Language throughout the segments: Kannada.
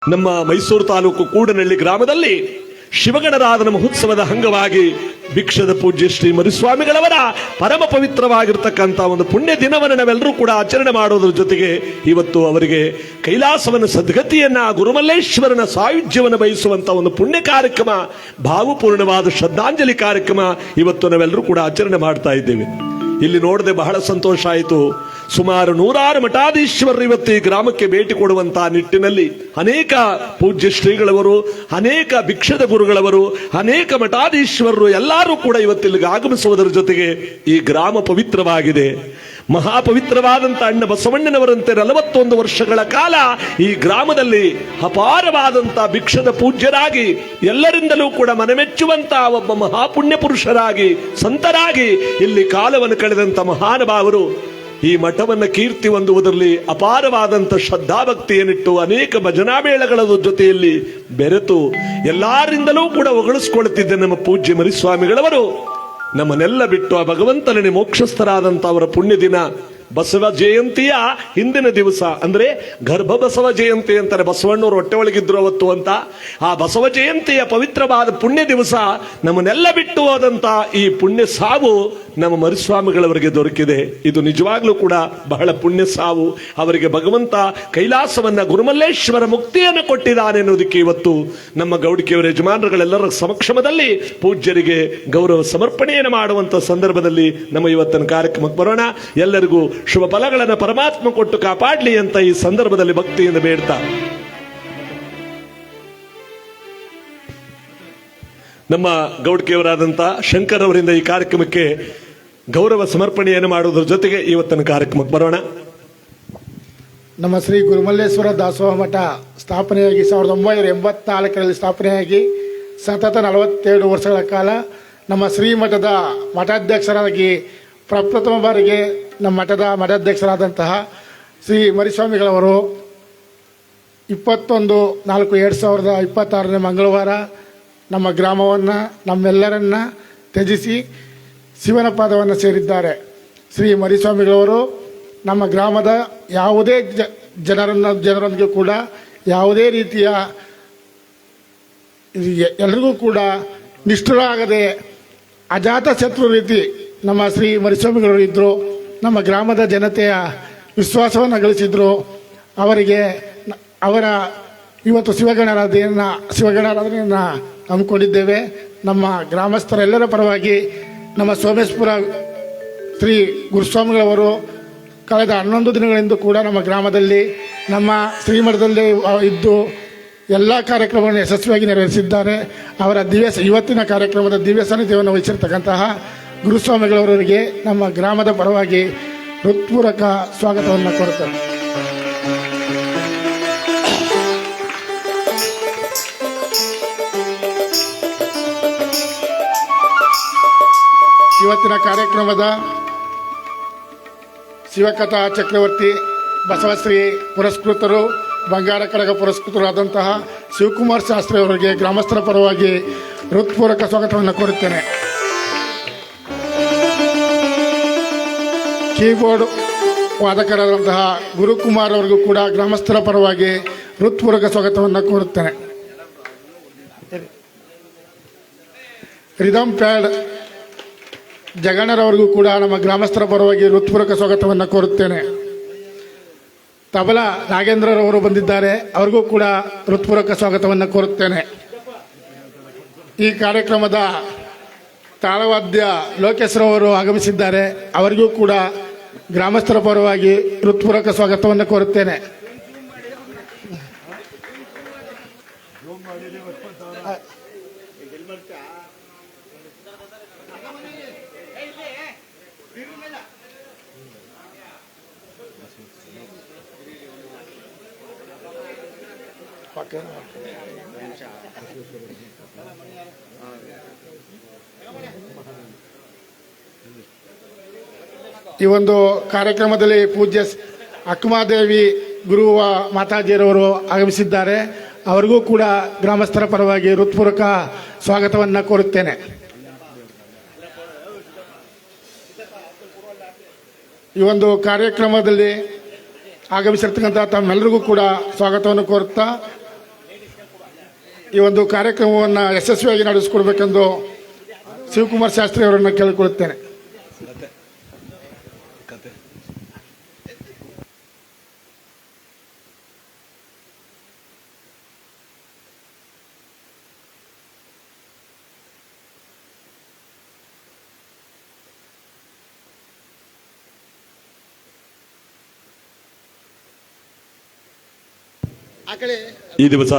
ನಮ್ಮ ಮೈಸೂರು ತಾಲೂಕು ಕೂಡನಹಳ್ಳಿ ಗ್ರಾಮದಲ್ಲಿ ಶಿವಗಣರಾಧನ ಮಹೋತ್ಸವದ ಅಂಗವಾಗಿ ಭಿಕ್ಷದ ಪೂಜ್ಯ ಶ್ರೀ ಮರಿಸ್ವಾಮಿಗಳವರ ಪರಮ ಪವಿತ್ರವಾಗಿರ್ತಕ್ಕಂಥ ಒಂದು ಪುಣ್ಯ ದಿನವನ್ನು ನಾವೆಲ್ಲರೂ ಕೂಡ ಆಚರಣೆ ಮಾಡೋದ್ರ ಜೊತೆಗೆ ಇವತ್ತು ಅವರಿಗೆ ಕೈಲಾಸವನ್ನ ಸದ್ಗತಿಯನ್ನ ಗುರುಮಲ್ಲೇಶ್ವರನ ಸಾಯುಜ್ಯವನ್ನು ಬಯಸುವಂತ ಒಂದು ಪುಣ್ಯ ಕಾರ್ಯಕ್ರಮ, ಭಾವಪೂರ್ಣವಾದ ಶ್ರದ್ಧಾಂಜಲಿ ಕಾರ್ಯಕ್ರಮ ಇವತ್ತು ನಾವೆಲ್ಲರೂ ಕೂಡ ಆಚರಣೆ ಮಾಡ್ತಾ ಇದ್ದೇವೆ. ಇಲ್ಲಿ ನೋಡದೆ ಬಹಳ ಸಂತೋಷ ಆಯಿತು. ಸುಮಾರು 100 ಮಠಾಧೀಶ್ವರರು ಇವತ್ತು ಈ ಗ್ರಾಮಕ್ಕೆ ಭೇಟಿ ಕೊಡುವಂತಹ ನಿಟ್ಟಿನಲ್ಲಿ ಅನೇಕ ಪೂಜ್ಯ ಶ್ರೀಗಳವರು, ಅನೇಕ ಭಿಕ್ಷದ ಗುರುಗಳವರು, ಅನೇಕ ಮಠಾಧೀಶ್ವರರು ಎಲ್ಲರೂ ಕೂಡ ಇವತ್ತಿಲ್ಲಿಗೆ ಆಗಮಿಸುವುದರ ಜೊತೆಗೆ ಈ ಗ್ರಾಮ ಪವಿತ್ರವಾಗಿದೆ. ಮಹಾಪವಿತ್ರವಾದಂಥ ಅಣ್ಣ ಬಸವಣ್ಣನವರಂತೆ 41 ವರ್ಷಗಳ ಕಾಲ ಈ ಗ್ರಾಮದಲ್ಲಿ ಅಪಾರವಾದಂಥ ಭಿಕ್ಷದ ಪೂಜ್ಯರಾಗಿ ಎಲ್ಲರಿಂದಲೂ ಕೂಡ ಮನಮೆಚ್ಚುವಂತಹ ಒಬ್ಬ ಮಹಾಪುಣ್ಯ ಪುರುಷರಾಗಿ ಸಂತರಾಗಿ ಇಲ್ಲಿ ಕಾಲವನ್ನು ಕಳೆದಂಥ ಮಹಾನುಭಾವರು ಈ ಮಠವನ್ನ ಕೀರ್ತಿ ಹೊಂದುವುದರಲ್ಲಿ ಅಪಾರವಾದಂಥ ಶ್ರದ್ಧಾಭಕ್ತಿಯನ್ನಿಟ್ಟು ಅನೇಕ ಭಜನಾ ಮೇಳಗಳ ಜೊತೆಯಲ್ಲಿ ಬೆರೆತು ಎಲ್ಲರಿಂದಲೂ ಕೂಡ ಹೊಗಳಿಸಿಕೊಳ್ಳುತ್ತಿದ್ದ ನಮ್ಮ ಪೂಜ್ಯ ಮರಿಸ್ವಾಮಿಗಳವರು ನಮ್ಮನ್ನೆಲ್ಲ ಬಿಟ್ಟು ಆ ಭಗವಂತನೇ ಮೋಕ್ಷಸ್ಥರಾದಂಥ ಅವರ ಪುಣ್ಯ ದಿನ ಬಸವ ಜಯಂತಿಯ ಹಿಂದಿನ ದಿವಸ, ಅಂದ್ರೆ ಗರ್ಭ ಬಸವ ಜಯಂತಿ ಅಂತಾರೆ, ಬಸವಣ್ಣವರು ಹೊಟ್ಟೆ ಒಳಗಿದ್ರು ಅವತ್ತು ಅಂತ. ಆ ಬಸವ ಜಯಂತಿಯ ಪವಿತ್ರವಾದ ಪುಣ್ಯ ದಿವಸ ನಮ್ಮನ್ನೆಲ್ಲ ಬಿಟ್ಟು ಹೋದಂತ ಈ ಪುಣ್ಯ ಸಾವು ನಮ್ಮ ಮರಿಸ್ವಾಮಿಗಳವರಿಗೆ ದೊರಕಿದೆ. ಇದು ನಿಜವಾಗ್ಲೂ ಕೂಡ ಬಹಳ ಪುಣ್ಯ ಸಾವು. ಅವರಿಗೆ ಭಗವಂತ ಕೈಲಾಸವನ್ನ ಗುರುಮಲ್ಲೇಶ್ವರ ಮುಕ್ತಿಯನ್ನು ಕೊಟ್ಟಿದ್ದಾನೆ ಅನ್ನೋದಕ್ಕೆ ಇವತ್ತು ನಮ್ಮ ಗೌಡಿಕೆಯವರ ಯಜಮಾನರುಗಳೆಲ್ಲರ ಸಮಕ್ಷಮದಲ್ಲಿ ಪೂಜ್ಯರಿಗೆ ಗೌರವ ಸಮರ್ಪಣೆಯನ್ನು ಮಾಡುವಂತ ಸಂದರ್ಭದಲ್ಲಿ ನಮ್ಮ ಇವತ್ತಿನ ಕಾರ್ಯಕ್ರಮಕ್ಕೆ ಬರೋಣ. ಎಲ್ಲರಿಗೂ ಶುಭ ಫಲಗಳನ್ನು ಪರಮಾತ್ಮ ಕೊಟ್ಟು ಕಾಪಾಡಲಿ ಅಂತ ಈ ಸಂದರ್ಭದಲ್ಲಿ ಭಕ್ತಿಯಿಂದ ಬೇಡ್ತಾ ನಮ್ಮ ಗೌಡ್ಕೆಯವರಾದಂಥ ಶಂಕರ್ ಅವರಿಂದ ಈ ಕಾರ್ಯಕ್ರಮಕ್ಕೆ ಗೌರವ ಸಮರ್ಪಣೆಯನ್ನು ಮಾಡುವುದರ ಜೊತೆಗೆ ಇವತ್ತಿನ ಕಾರ್ಯಕ್ರಮಕ್ಕೆ ಬರೋಣ. ನಮ್ಮ ಶ್ರೀ ಗುರುಮಲ್ಲೇಶ್ವರ ದಾಸೋಹ ಮಠ ಸ್ಥಾಪನೆಯಾಗಿ 1984ರಲ್ಲಿ ಸ್ಥಾಪನೆಯಾಗಿ ಸತತ 47 ವರ್ಷಗಳ ಕಾಲ ನಮ್ಮ ಶ್ರೀಮಠದ ಮಠಾಧ್ಯಕ್ಷರಾಗಿ ಪ್ರಪ್ರಥಮ ಬಾರಿಗೆ ನಮ್ಮ ಮಠದ ಮಠಾಧ್ಯಕ್ಷರಾದಂತಹ ಶ್ರೀ ಮರಿಸ್ವಾಮಿಗಳವರು 21/4/2026 ಮಂಗಳವಾರ ನಮ್ಮ ಗ್ರಾಮವನ್ನು ನಮ್ಮೆಲ್ಲರನ್ನ ತ್ಯಜಿಸಿ ಶಿವನ ಪಾದವನ್ನು ಸೇರಿದ್ದಾರೆ. ಶ್ರೀ ಮರಿಸ್ವಾಮಿಗಳವರು ನಮ್ಮ ಗ್ರಾಮದ ಯಾವುದೇ ಜನರೊಂದಿಗೆ ಕೂಡ ಯಾವುದೇ ರೀತಿಯ ಎಲ್ರಿಗೂ ಕೂಡ ನಿಷ್ಠುರಾಗದೆ ಅಜಾತ ಶತ್ರು ರೀತಿ ನಮ್ಮ ಶ್ರೀ ಮರಿಸ್ವಾಮಿಗಳವರು ಇದ್ದರು. ನಮ್ಮ ಗ್ರಾಮದ ಜನತೆಯ ವಿಶ್ವಾಸವನ್ನು ಗಳಿಸಿದ್ರು. ಅವರಿಗೆ ಅವರ ಇವತ್ತು ಶಿವಗಣಾರಾಧನೆಯನ್ನು ಹಮ್ಮಿಕೊಂಡಿದ್ದೇವೆ. ನಮ್ಮ ಗ್ರಾಮಸ್ಥರೆಲ್ಲರ ಪರವಾಗಿ ನಮ್ಮ ಸೋಮೇಶ್ಪುರ ಶ್ರೀ ಗುರುಸ್ವಾಮಿಗಳವರು ಕಳೆದ 11 ದಿನಗಳಿಂದ ಕೂಡ ನಮ್ಮ ಗ್ರಾಮದಲ್ಲಿ ನಮ್ಮ ಶ್ರೀಮಠದಲ್ಲಿ ಇದ್ದು ಎಲ್ಲ ಕಾರ್ಯಕ್ರಮವನ್ನು ಯಶಸ್ವಿಯಾಗಿ ನೆರವೇರಿಸಿದ್ದಾರೆ. ಅವರ ಇವತ್ತಿನ ಕಾರ್ಯಕ್ರಮದ ದಿವ್ಯ ಸಾನ್ನಿಧ್ಯವನ್ನು ವಹಿಸಿರ್ತಕ್ಕಂತಹ ಗುರುಸ್ವಾಮಿಗಳವರಿಗೆ ನಮ್ಮ ಗ್ರಾಮದ ಪರವಾಗಿ ಹೃತ್ಪೂರ್ವಕ ಸ್ವಾಗತವನ್ನು ಕೋರುತ್ತೇವೆ. ಇವತ್ತಿನ ಕಾರ್ಯಕ್ರಮದ ಶಿವಕಥಾ ಚಕ್ರವರ್ತಿ ಬಸವಶ್ರೀ ಪುರಸ್ಕೃತರು, ಬಂಗಾರ ಕಡಗ ಪುರಸ್ಕೃತರಾದಂತಹ ಶಿವಕುಮಾರ್ ಶಾಸ್ತ್ರಿ ಅವರಿಗೆ ಗ್ರಾಮಸ್ಥರ ಪರವಾಗಿ ಹೃತ್ಪೂರ್ವಕ ಸ್ವಾಗತವನ್ನು ಕೋರುತ್ತೇನೆ. ಕೀಬೋರ್ಡ್ ವಾದಕರಾದಂತಹ ಗುರುಕುಮಾರ್ ಅವರಿಗೂ ಕೂಡ ಗ್ರಾಮಸ್ಥರ ಪರವಾಗಿ ಹೃತ್ಪೂರ್ವಕ ಸ್ವಾಗತವನ್ನು ಕೋರುತ್ತೇನೆ. ರಿದಮ್ ಪ್ಯಾಡ್ ಜಗಣ್ಣರವರಿಗೂ ಕೂಡ ನಮ್ಮ ಗ್ರಾಮಸ್ಥರ ಪರವಾಗಿ ಹೃತ್ಪೂರ್ವಕ ಸ್ವಾಗತವನ್ನು ಕೋರುತ್ತೇನೆ. ತಬಲಾ ನಾಗೇಂದ್ರರವರು ಬಂದಿದ್ದಾರೆ, ಅವರಿಗೂ ಕೂಡ ಹೃತ್ಪೂರ್ವಕ ಸ್ವಾಗತವನ್ನು ಕೋರುತ್ತೇನೆ. ಈ ಕಾರ್ಯಕ್ರಮದ ತಾಳವಾದ್ಯ ಲೋಕೇಶ್ವರವರು ಆಗಮಿಸಿದ್ದಾರೆ, ಅವರಿಗೂ ಕೂಡ ಗ್ರಾಮಸ್ಥರ ಪರವಾಗಿ ಹೃತ್ಪೂರ್ವಕ ಸ್ವಾಗತವನ್ನು ಕೋರುತ್ತೇನೆ. ಈ ಒಂದು ಕಾರ್ಯಕ್ರಮದಲ್ಲಿ ಪೂಜ್ಯ ಅಕ್ಕಮಾದೇವಿ ಗುರುವ ಮಾತಾಜಿಯರವರು ಆಗಮಿಸಿದ್ದಾರೆ, ಅವರಿಗೂ ಕೂಡ ಗ್ರಾಮಸ್ಥರ ಪರವಾಗಿ ಹೃತ್ಪೂರ್ವಕ ಸ್ವಾಗತವನ್ನು ಕೋರುತ್ತೇನೆ. ಈ ಒಂದು ಕಾರ್ಯಕ್ರಮದಲ್ಲಿ ಆಗಮಿಸಿರ್ತಕ್ಕಂಥ ತಮ್ಮೆಲ್ಲರಿಗೂ ಕೂಡ ಸ್ವಾಗತವನ್ನು ಕೋರುತ್ತಾ ಈ ಒಂದು ಕಾರ್ಯಕ್ರಮವನ್ನು ಯಶಸ್ವಿಯಾಗಿ ನಡೆಸಿಕೊಡ್ಬೇಕೆಂದು ಶಿವಕುಮಾರ್ ಶಾಸ್ತ್ರಿ ಅವರನ್ನು ಕೇಳಿಕೊಳ್ಳುತ್ತೇನೆ. ಈ ದಿವಸ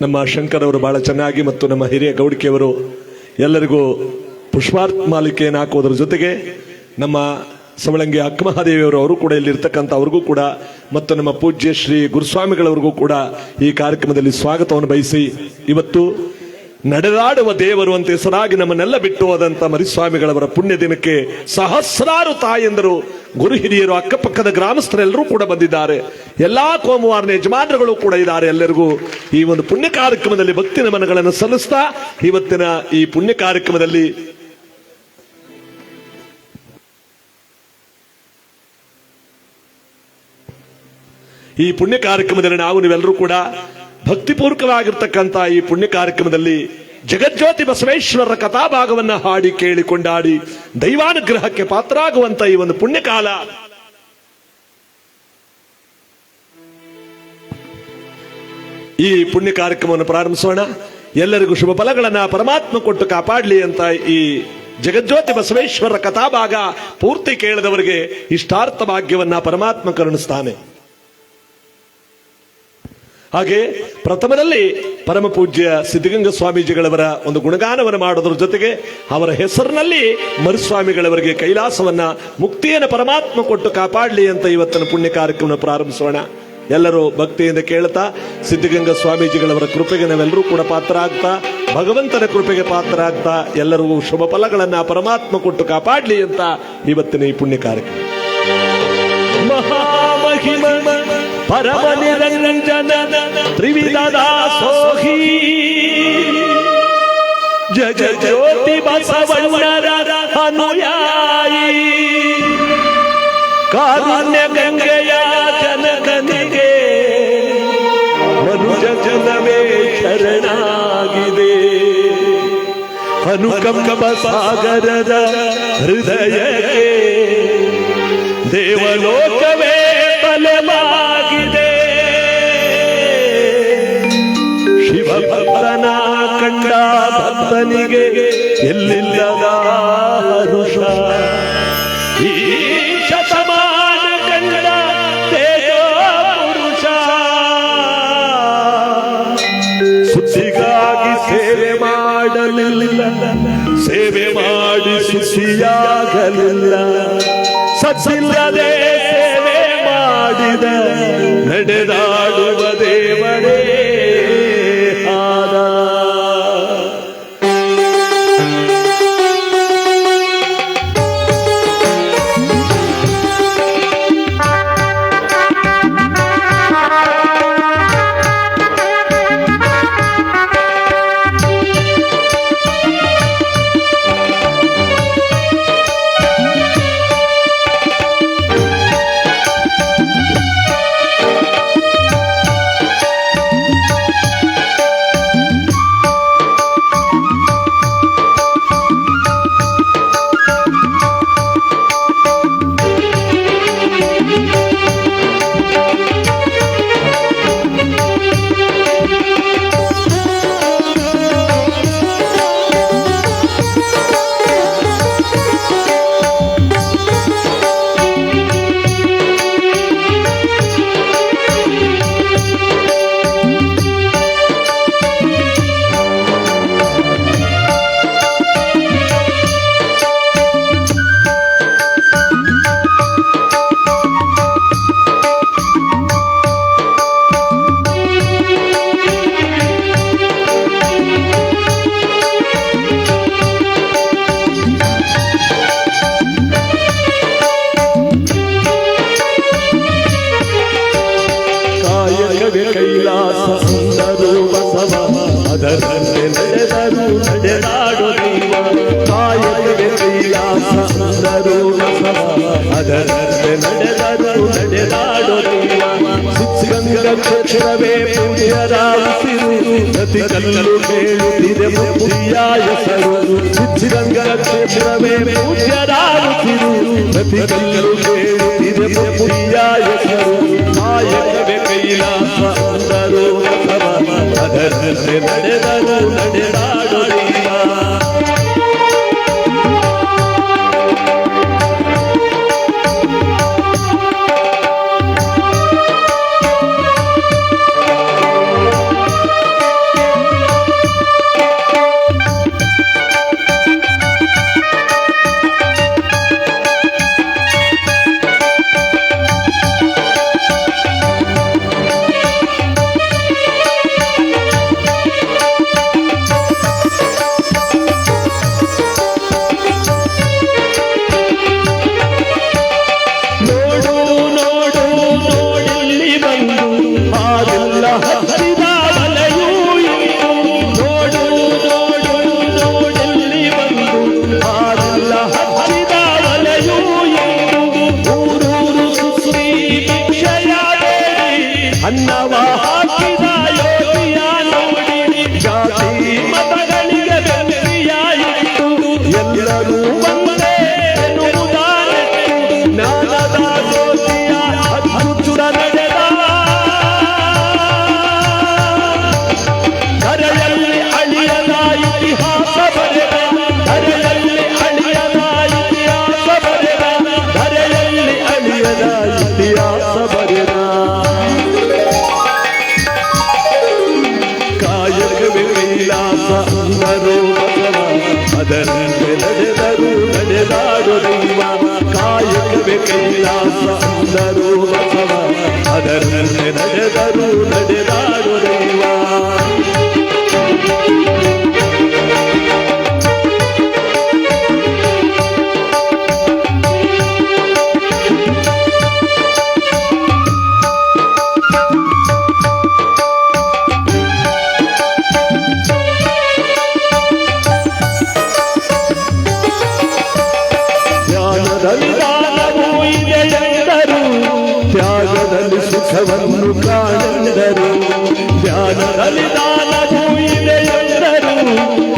ನಮ್ಮ ಶಂಕರ್ ಅವರು ಬಹಳ ಚೆನ್ನಾಗಿ ಮತ್ತು ನಮ್ಮ ಹಿರಿಯ ಗೌಡಿಕೆಯವರು ಎಲ್ಲರಿಗೂ ಪುಷ್ಪಾರ್ಥ ಮಾಲಿಕೆಯನ್ನು ಹಾಕುವುದರ ಜೊತೆಗೆ ನಮ್ಮ ಸವಳಂಗಿ ಅಕ್ಕಮಹಾದೇವಿಯವರು ಅವರು ಕೂಡ ಇಲ್ಲಿರ್ತಕ್ಕಂಥ ಅವ್ರಿಗೂ ಕೂಡ ಮತ್ತು ನಮ್ಮ ಪೂಜ್ಯ ಶ್ರೀ ಗುರುಸ್ವಾಮಿಗಳವರಿಗೂ ಕೂಡ ಈ ಕಾರ್ಯಕ್ರಮದಲ್ಲಿ ಸ್ವಾಗತವನ್ನು ಬಯಸಿ ಇವತ್ತು ನಡೆದಾಡುವ ದೇವರು ಅಂತ ಹೆಸರಾಗಿ ನಮ್ಮನ್ನೆಲ್ಲ ಬಿಟ್ಟು ಹೋದಂತ ಮರಿಸ್ವಾಮಿಗಳವರ ಪುಣ್ಯ ದಿನಕ್ಕೆ ಸಹಸ್ರಾರು ತಾಯಂದರು ಗುರು ಹಿರಿಯರು ಅಕ್ಕಪಕ್ಕದ ಗ್ರಾಮಸ್ಥರೆಲ್ಲರೂ ಕೂಡ ಬಂದಿದ್ದಾರೆ. ಎಲ್ಲಾ ಕೋಮುವಾರನ ಯಜಮಾನರುಗಳು ಕೂಡ ಇದ್ದಾರೆ. ಎಲ್ಲರಿಗೂ ಈ ಒಂದು ಪುಣ್ಯ ಕಾರ್ಯಕ್ರಮದಲ್ಲಿ ಭಕ್ತಿ ನಮನಗಳನ್ನು ಸಲ್ಲಿಸ್ತಾ ಇವತ್ತಿನ ಈ ಪುಣ್ಯ ಕಾರ್ಯಕ್ರಮದಲ್ಲಿ ನಾವು ನೀವೆಲ್ಲರೂ ಕೂಡ ಭಕ್ತಿಪೂರ್ವಕವಾಗಿರ್ತಕ್ಕಂಥ ಈ ಪುಣ್ಯ ಕಾರ್ಯಕ್ರಮದಲ್ಲಿ ಜಗಜ್ಯೋತಿ ಬಸವೇಶ್ವರರ ಕಥಾಭಾಗವನ್ನ ಹಾಡಿ ಕೇಳಿಕೊಂಡಾಡಿ ದೈವಾನುಗ್ರಹಕ್ಕೆ ಪಾತ್ರರಾಗುವಂತ ಈ ಒಂದು ಪುಣ್ಯಕಾಲ ಈ ಪುಣ್ಯ ಕಾರ್ಯಕ್ರಮವನ್ನು ಪ್ರಾರಂಭಿಸೋಣ. ಎಲ್ಲರಿಗೂ ಶುಭ ಫಲಗಳನ್ನ ಪರಮಾತ್ಮ ಕೊಟ್ಟು ಕಾಪಾಡಲಿ ಅಂತ ಈ ಜಗಜ್ಯೋತಿ ಬಸವೇಶ್ವರರ ಕಥಾಭಾಗ ಪೂರ್ತಿ ಕೇಳಿದವರಿಗೆ ಇಷ್ಟಾರ್ಥ ಭಾಗ್ಯವನ್ನ ಪರಮಾತ್ಮ ಕರುಣಿಸ್ತಾನೆ. ಹಾಗೆ ಪ್ರಥಮದಲ್ಲಿ ಪರಮ ಪೂಜ್ಯ ಸಿದ್ಧಗಂಗಾ ಸ್ವಾಮೀಜಿಗಳವರ ಒಂದು ಗುಣಗಾನವನ್ನು ಮಾಡೋದ್ರ ಜೊತೆಗೆ ಅವರ ಹೆಸರಿನಲ್ಲಿ ಮರುಸ್ವಾಮಿಗಳವರಿಗೆ ಕೈಲಾಸವನ್ನ ಮುಕ್ತಿಯನ್ನು ಪರಮಾತ್ಮ ಕೊಟ್ಟು ಕಾಪಾಡಲಿ ಅಂತ ಇವತ್ತಿನ ಪುಣ್ಯ ಕಾರ್ಯಕ್ರಮ ಪ್ರಾರಂಭಿಸೋಣ. ಎಲ್ಲರೂ ಭಕ್ತಿಯಿಂದ ಕೇಳ್ತಾ ಸಿದ್ಧಗಂಗಾ ಸ್ವಾಮೀಜಿಗಳವರ ಕೃಪೆಗೆ ನಾವೆಲ್ಲರೂ ಕೂಡ ಪಾತ್ರರಾಗ್ತಾ ಭಗವಂತನ ಕೃಪೆಗೆ ಪಾತ್ರರಾಗ್ತಾ ಎಲ್ಲರಿಗೂ ಶುಭ ಫಲಗಳನ್ನ ಪರಮಾತ್ಮ ಕೊಟ್ಟು ಕಾಪಾಡಲಿ ಅಂತ ಇವತ್ತಿನ ಈ ಪುಣ್ಯ ಕಾರ್ಯಕ್ರಮ. ಮಹಾಮಹಿಮ ಪರಮ ನಿರಂಜನ ತ್ರಿವಿಧ ದಾಸೋಹಿ ಜಗಜ್ಯೋತಿ ಬಸವಣ್ಣರ ಅನುಯಾಯಿ ಕಾರುಣ್ಯ ಗಂಗೆಯ ಜನಕನಿಗೆ ಮನುಜ ಜನವೇ ಶರಣಾಗಿದೆ. ಅನುಕಂಪ ಸಾಗರದ ಹೃದಯಕ್ಕೆ ದೇವಲೋಕವೇ ತಲೆಮಾಗಿದೆ. ಶಿವಭಕ್ತನ ಕಂಡ ಭಕ್ತನಿಗೆ ಎಲ್ಲಿಲ್ಲದ ಹರುಷ. ಈ ಶತಮಾನ ಕಂಡ ತೇಜೋ ಪುರುಷ ಸುದ್ದಿಗಾಗಿ ಸೇವೆ ಮಾಡಲಿಲ್ಲ, ಸೇವೆ ಮಾಡಿ ಸುದ್ದಿಯಾಗಲಿಲ್ಲ. ಸತ್ತಿಲ್ಲದೆ ಸೇವೆ ಮಾಡಿದ ನಡೆದಾಡುವ ದೇವರೇ ಆದ. ಕೈಲಾಸ ಸುಂದರ ಬಸವ ಅದರಂತೆ ನಡೆದರು ನಡೆದಾಡೋ ದೈವ ಕಾಯಕವೇ ಕೈಲಾಸ ಅಂದರು ಬಸವ ಅದರಂತೆ ನಡೆದರು ನಡೆದಾಡೋ ದೈವ ಸಿದ್ಧಗಂಗಾ ಕ್ಷೇತ್ರವೇ ಪೂಜ್ಯರ ಉಸಿರು ಪ್ರತಿ ಕಲ್ಲು ಕೇಳುತ್ತಿದೆ ಮುಕ್ತಿಯ ಹೆಸರು ಸಿದ್ಧಗಂಗಾ ಕ್ಷೇತ್ರವೇ ಪೂಜ್ಯರ ಉಸಿರು ಪ್ರತಿ ಕಲ್ಲು ಕೇಳುತ್ತಿದೆ ಮುಕ್ತಿಯ ಹೆಸರು ಕಾಯಕವೇ ಕೈಲಾಸ ಅಂದರು ಬಸವ ಅದರಂತೆ ನಡೆದರು ನಡೆದಾಡೋ ದೈವ ಅನ್ನವ ಹಾಕಿದ ಯೋಗಿಯ ನೋಡಿ ಜಾತಿ ಮತಗಳಿಗೆ ಬೆಂಕಿಯಾಯಿತು ಎಲ್ಲರೂ ಒಂದೇ ಎನ್ನುವುದಾನೆತ್ತು ಜ್ಞಾನದ ಜ್ಯೋತಿಯ ಅದ್ಭುತ ನಡೆದ ಧರೆಯಲ್ಲಿ ಅಳಿಯದ ಇತಿಹಾಸ ಬರೆದ ಧರೆಯಲ್ಲಿ ಅಳಿಯದ ಇತಿಹಾಸ ಬರೆದ ಧರೆಯಲ್ಲಿ ಅಳಿಯದ ಇತಿಹಾಸ ಬರೆದ ಅಂದರು ಬಸವ ಅದರಂತೆ ನಡೆದರು ನಡೆದಾಡೋ ದೈವ ಕಾಯಕವೇ ಕೈಲಾಸ ಅಂದರು ಬಸವ ಅದರಂತೆ ನಡೆದರು ನಡೆದಾಡೋ ದೈವ ತ್ಯಾಗದಲ್ಲಿ ಸುಖವನ್ನು ಕಾಣೆಂದರು ಧ್ಯಾನದಲ್ಲಿ ದಾನವೂ ಇದೆ ಎಂದರು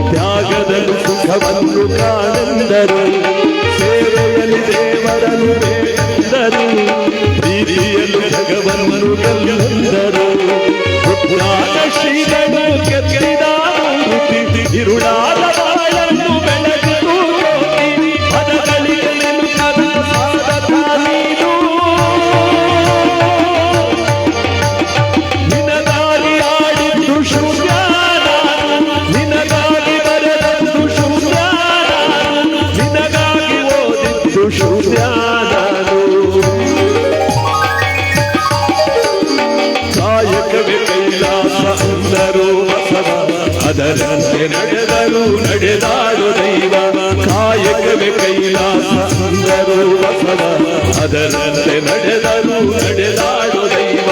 ತ್ಯಾಗದಲ್ಲಿ ಸುಖವನ್ನು ಕಾಣೆಂದರು ಸೇವೆಯಲ್ಲಿ ದೇವರನ್ನು ಬೇಕೆಂದರು ಪ್ರೀತಿಯಲ್ಲಿ ಜಗವನ್ನು ಗೆಲ್ಲೆಂದರು ಪುರಾಣ ಶ್ರೀಗಳು ಕೆತ್ತಿದ ಮೂರ್ತಿ ಇರುಳಾದ ಬಾಳನ್ನು ಬೆಳಗಿದು ಜ್ಯೋತಿ ಪದಗಳಿಗೆ ನಿಲ್ಲದ ಸಾಧಕ ನೀನು ನಿನಗಾಗಿ ಆಡಿದ್ದು ಶೂನ್ಯಾನ ನಿನಗಾಗಿ ಬರೆದದ್ದು ಶೂನ್ಯಾನ ನಿನಗಾಗಿ ಓದಿದ್ದು ಶೂನ್ಯಾನನು ಕಾಯಕವೇ ಕೈಲಾಸ ಅಂದರು ಬಸವ ಅದರಂತೆ ನಡೆದರು ನಡೆದಾಡೋ ದೈವ ಕಾಯಕವೇ ಕೈಲಾಸ ಅಂದರು ಬಸವ ಅದರಂತೆ ನಡೆದರು ನಡೆದಾಡೋ ದೈವ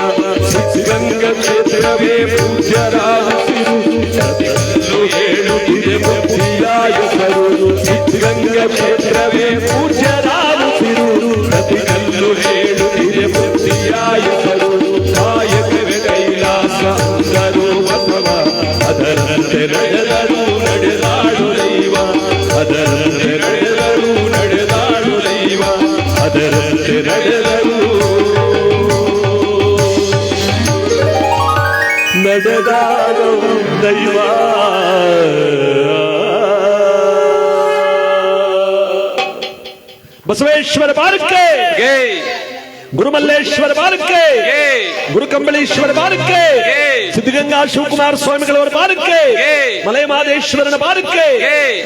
ಸಿದ್ಧಗಂಗಾ ಕ್ಷೇತ್ರವೇ ಪೂಜ್ಯರ ಉಸಿರು ಹೇಳುತ್ತಿದೆ ಮುಕ್ತಿಯ ಹೆಸರು ಸಿದ್ಧಗಂಗಾ ಕ್ಷೇತ್ರವೇ ಪೂಜ್ಯರ ಉಸಿರು ಪ್ರತಿ ಕಲ್ಲು ಹೇಳುತ್ತಿದೆ ಮುಕ್ತಿಯ ಹೆಸರು ಕಾಯಕವೇ ಕೈಲಾಸ ಅಂದರು ಬಸವ ಅದರಂತೆ ನಡೆದರು ನಡೆದಾಡೋ ದೈವ ಅದರಂತೆ ನಡೆದರು ನಡೆದಾಡೋ ದೈವ ಅದರಂತೆ ನಡೆದರು ನಡೆದಾಡೋ ದೈವ ಬಸವೇಶ್ವರ ಬಾರಕ್ಕೆ ಗುರುಮಲ್ಲೇಶ್ವರ ಬಾರಕ್ಕೆ ಗುರುಕಂಬಳೇಶ್ವರ ಬಾರಕ್ಕೆ ಸಿದ್ಧಗಂಗಾ ಶಿವಕುಮಾರ ಸ್ವಾಮಿಗಳವರ ಬಾರಕ್ಕೆ ಮಲೈ ಮಹದೇಶ್ವರನ ಬಾರಕ್ಕೆ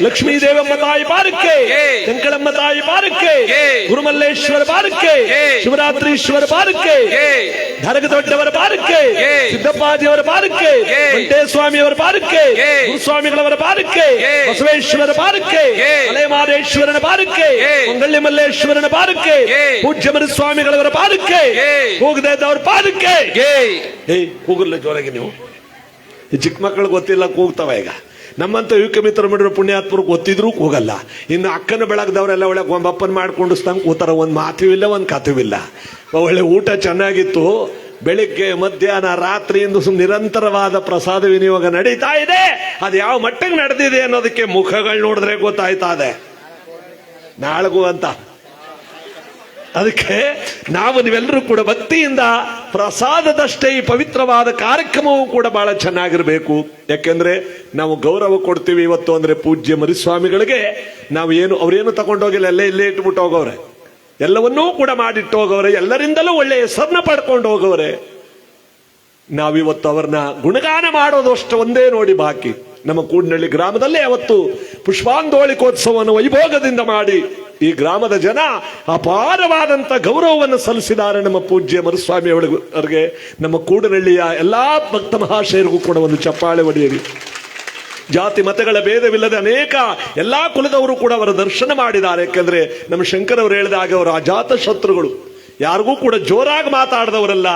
ಲಕ್ಷ್ಮೀ ದೇವಮ್ಮ ತಾಯಿ ಬಾರಕ್ಕೆ ಕಂಕಳಮ್ಮ ತಾಯಿ ಬಾರಕ್ಕೆ ಗುರುಮಲ್ಲೇಶ್ವರ ಬಾರಕ್ಕೆ ಶಿವರಾತ್ರೀಶ್ವರ ಬಾರಕ್ಕೆ ಧರಗದೊಡ್ಡವರ ಬಾರಕ್ಕೆ ಸಿದ್ದಪ್ಪಾಜಿಯವರ ಬಾರಕ್ಕೆ ವೆಂಕಟೇಸ್ವಾಮಿಯವರ ಬಾರಕ್ಕೆ ಗುರುಸ್ವಾಮಿಗಳವರ ಬಾರಕ್ಕೆ ಬಸವೇಶ್ವರ ಬಾರಕ್ಕೆ ಮಲೈ ಮಹದೇಶ್ವರನ ಬಾರಕ್ಕೆ ಮಂಗಳ್ಳಿ ಮಲ್ಲೇಶ್ವರನ ಬಾರಕ್ಕೆ ಪೂಜ್ಯ ಈ ಚಿಕ್ಕ ಮಕ್ಕಳು ಗೊತ್ತಿಲ್ಲ ಕೂಗ್ತವ. ಈಗ ನಮ್ಮಂತ ಯುವಕ ಮಿತ್ರ ಮಾಡಿರೋ ಪುಣ್ಯಾತ್ಮರು ಗೊತ್ತಿದ್ರು ಕೂಗಲ್ಲ. ಇನ್ನು ಅಕ್ಕನ ಬೆಳಗ್ದವರೆಲ್ಲ ಒಳ್ಳೆ ಗೊಂಬಪ್ಪನ್ ಮಾಡ್ಕೊಂಡು ಕೂತಾರ. ಒಂದು ಮಾತು ಇಲ್ಲ, ಒಂದು ಕಥೆಯೂ ಇಲ್ಲ. ಒಳ್ಳೆ ಊಟ ಚೆನ್ನಾಗಿತ್ತು. ಬೆಳಿಗ್ಗೆ ಮಧ್ಯಾಹ್ನ ರಾತ್ರಿಯಿಂದ ನಿರಂತರವಾದ ಪ್ರಸಾದ ವಿನಿಯೋಗ ನಡೀತಾ ಇದೆ. ಅದು ಯಾವ ಮಟ್ಟಿಗೆ ನಡೆದಿದೆ ಅನ್ನೋದಕ್ಕೆ ಮುಖಗಳು ನೋಡಿದ್ರೆ ಗೊತ್ತಾಯ್ತಾ ಇದೆ ನಾಳೆಗೂ ಅಂತ. ಅದಕ್ಕೆ ನಾವು ನೀವೆಲ್ಲರೂ ಕೂಡ ಭಕ್ತಿಯಿಂದ ಪ್ರಸಾದದಷ್ಟೇ ಈ ಪವಿತ್ರವಾದ ಕಾರ್ಯಕ್ರಮವೂ ಕೂಡ ಬಹಳ ಚೆನ್ನಾಗಿರ್ಬೇಕು. ಯಾಕೆಂದ್ರೆ ನಾವು ಗೌರವ ಕೊಡ್ತೀವಿ ಇವತ್ತು ಅಂದ್ರೆ ಪೂಜ್ಯ ಮರಿಸ್ವಾಮಿಗಳಿಗೆ. ನಾವು ಅವ್ರೇನು ತಗೊಂಡೋಗಿಲ್ಲ, ಇಲ್ಲೇ ಇಟ್ಬಿಟ್ಟು ಹೋಗವ್ರೆ. ಎಲ್ಲವನ್ನೂ ಕೂಡ ಮಾಡಿಟ್ಟು ಹೋಗವ್ರೆ. ಎಲ್ಲರಿಂದಲೂ ಒಳ್ಳೆ ಹೆಸರನ್ನ ಪಡ್ಕೊಂಡು ಹೋಗವ್ರೆ. ನಾವಿವತ್ತು ಅವ್ರನ್ನ ಗುಣಗಾನ ಮಾಡೋದು ಅಷ್ಟು ಒಂದೇ ನೋಡಿ ಬಾಕಿ. ನಮ್ಮ ಕೂಡ್ನಳ್ಳಿ ಗ್ರಾಮದಲ್ಲಿ ಅವತ್ತು ಪುಷ್ಪಾಂದೋಳಿಕೋತ್ಸವವನ್ನು ವೈಭೋಗದಿಂದ ಮಾಡಿ ಈ ಗ್ರಾಮದ ಜನ ಅಪಾರವಾದಂತ ಗೌರವವನ್ನು ಸಲ್ಲಿಸಿದ್ದಾರೆ ನಮ್ಮ ಪೂಜ್ಯ ಮರುಸ್ವಾಮಿ ಅವರಿಗೆ. ನಮ್ಮ ಕೂಡನಹಳ್ಳಿಯ ಎಲ್ಲಾ ಭಕ್ತ ಮಹಾಶಯರಿಗೂ ಕೂಡ ಒಂದು ಚಪ್ಪಾಳೆ ಹೊಡೆಯಿರಿ. ಜಾತಿ ಮತಗಳ ಭೇದವಿಲ್ಲದೆ ಅನೇಕ ಎಲ್ಲಾ ಕುಲದವರು ಕೂಡ ಅವರ ದರ್ಶನ ಮಾಡಿದ್ದಾರೆ. ಯಾಕೆಂದ್ರೆ ನಮ್ಮ ಶಂಕರವರು ಹೇಳಿದ ಹಾಗೆ ಅವರು ಅಜಾತ ಶತ್ರುಗಳು, ಯಾರಿಗೂ ಕೂಡ ಜೋರಾಗಿ ಮಾತಾಡದವರಲ್ಲ.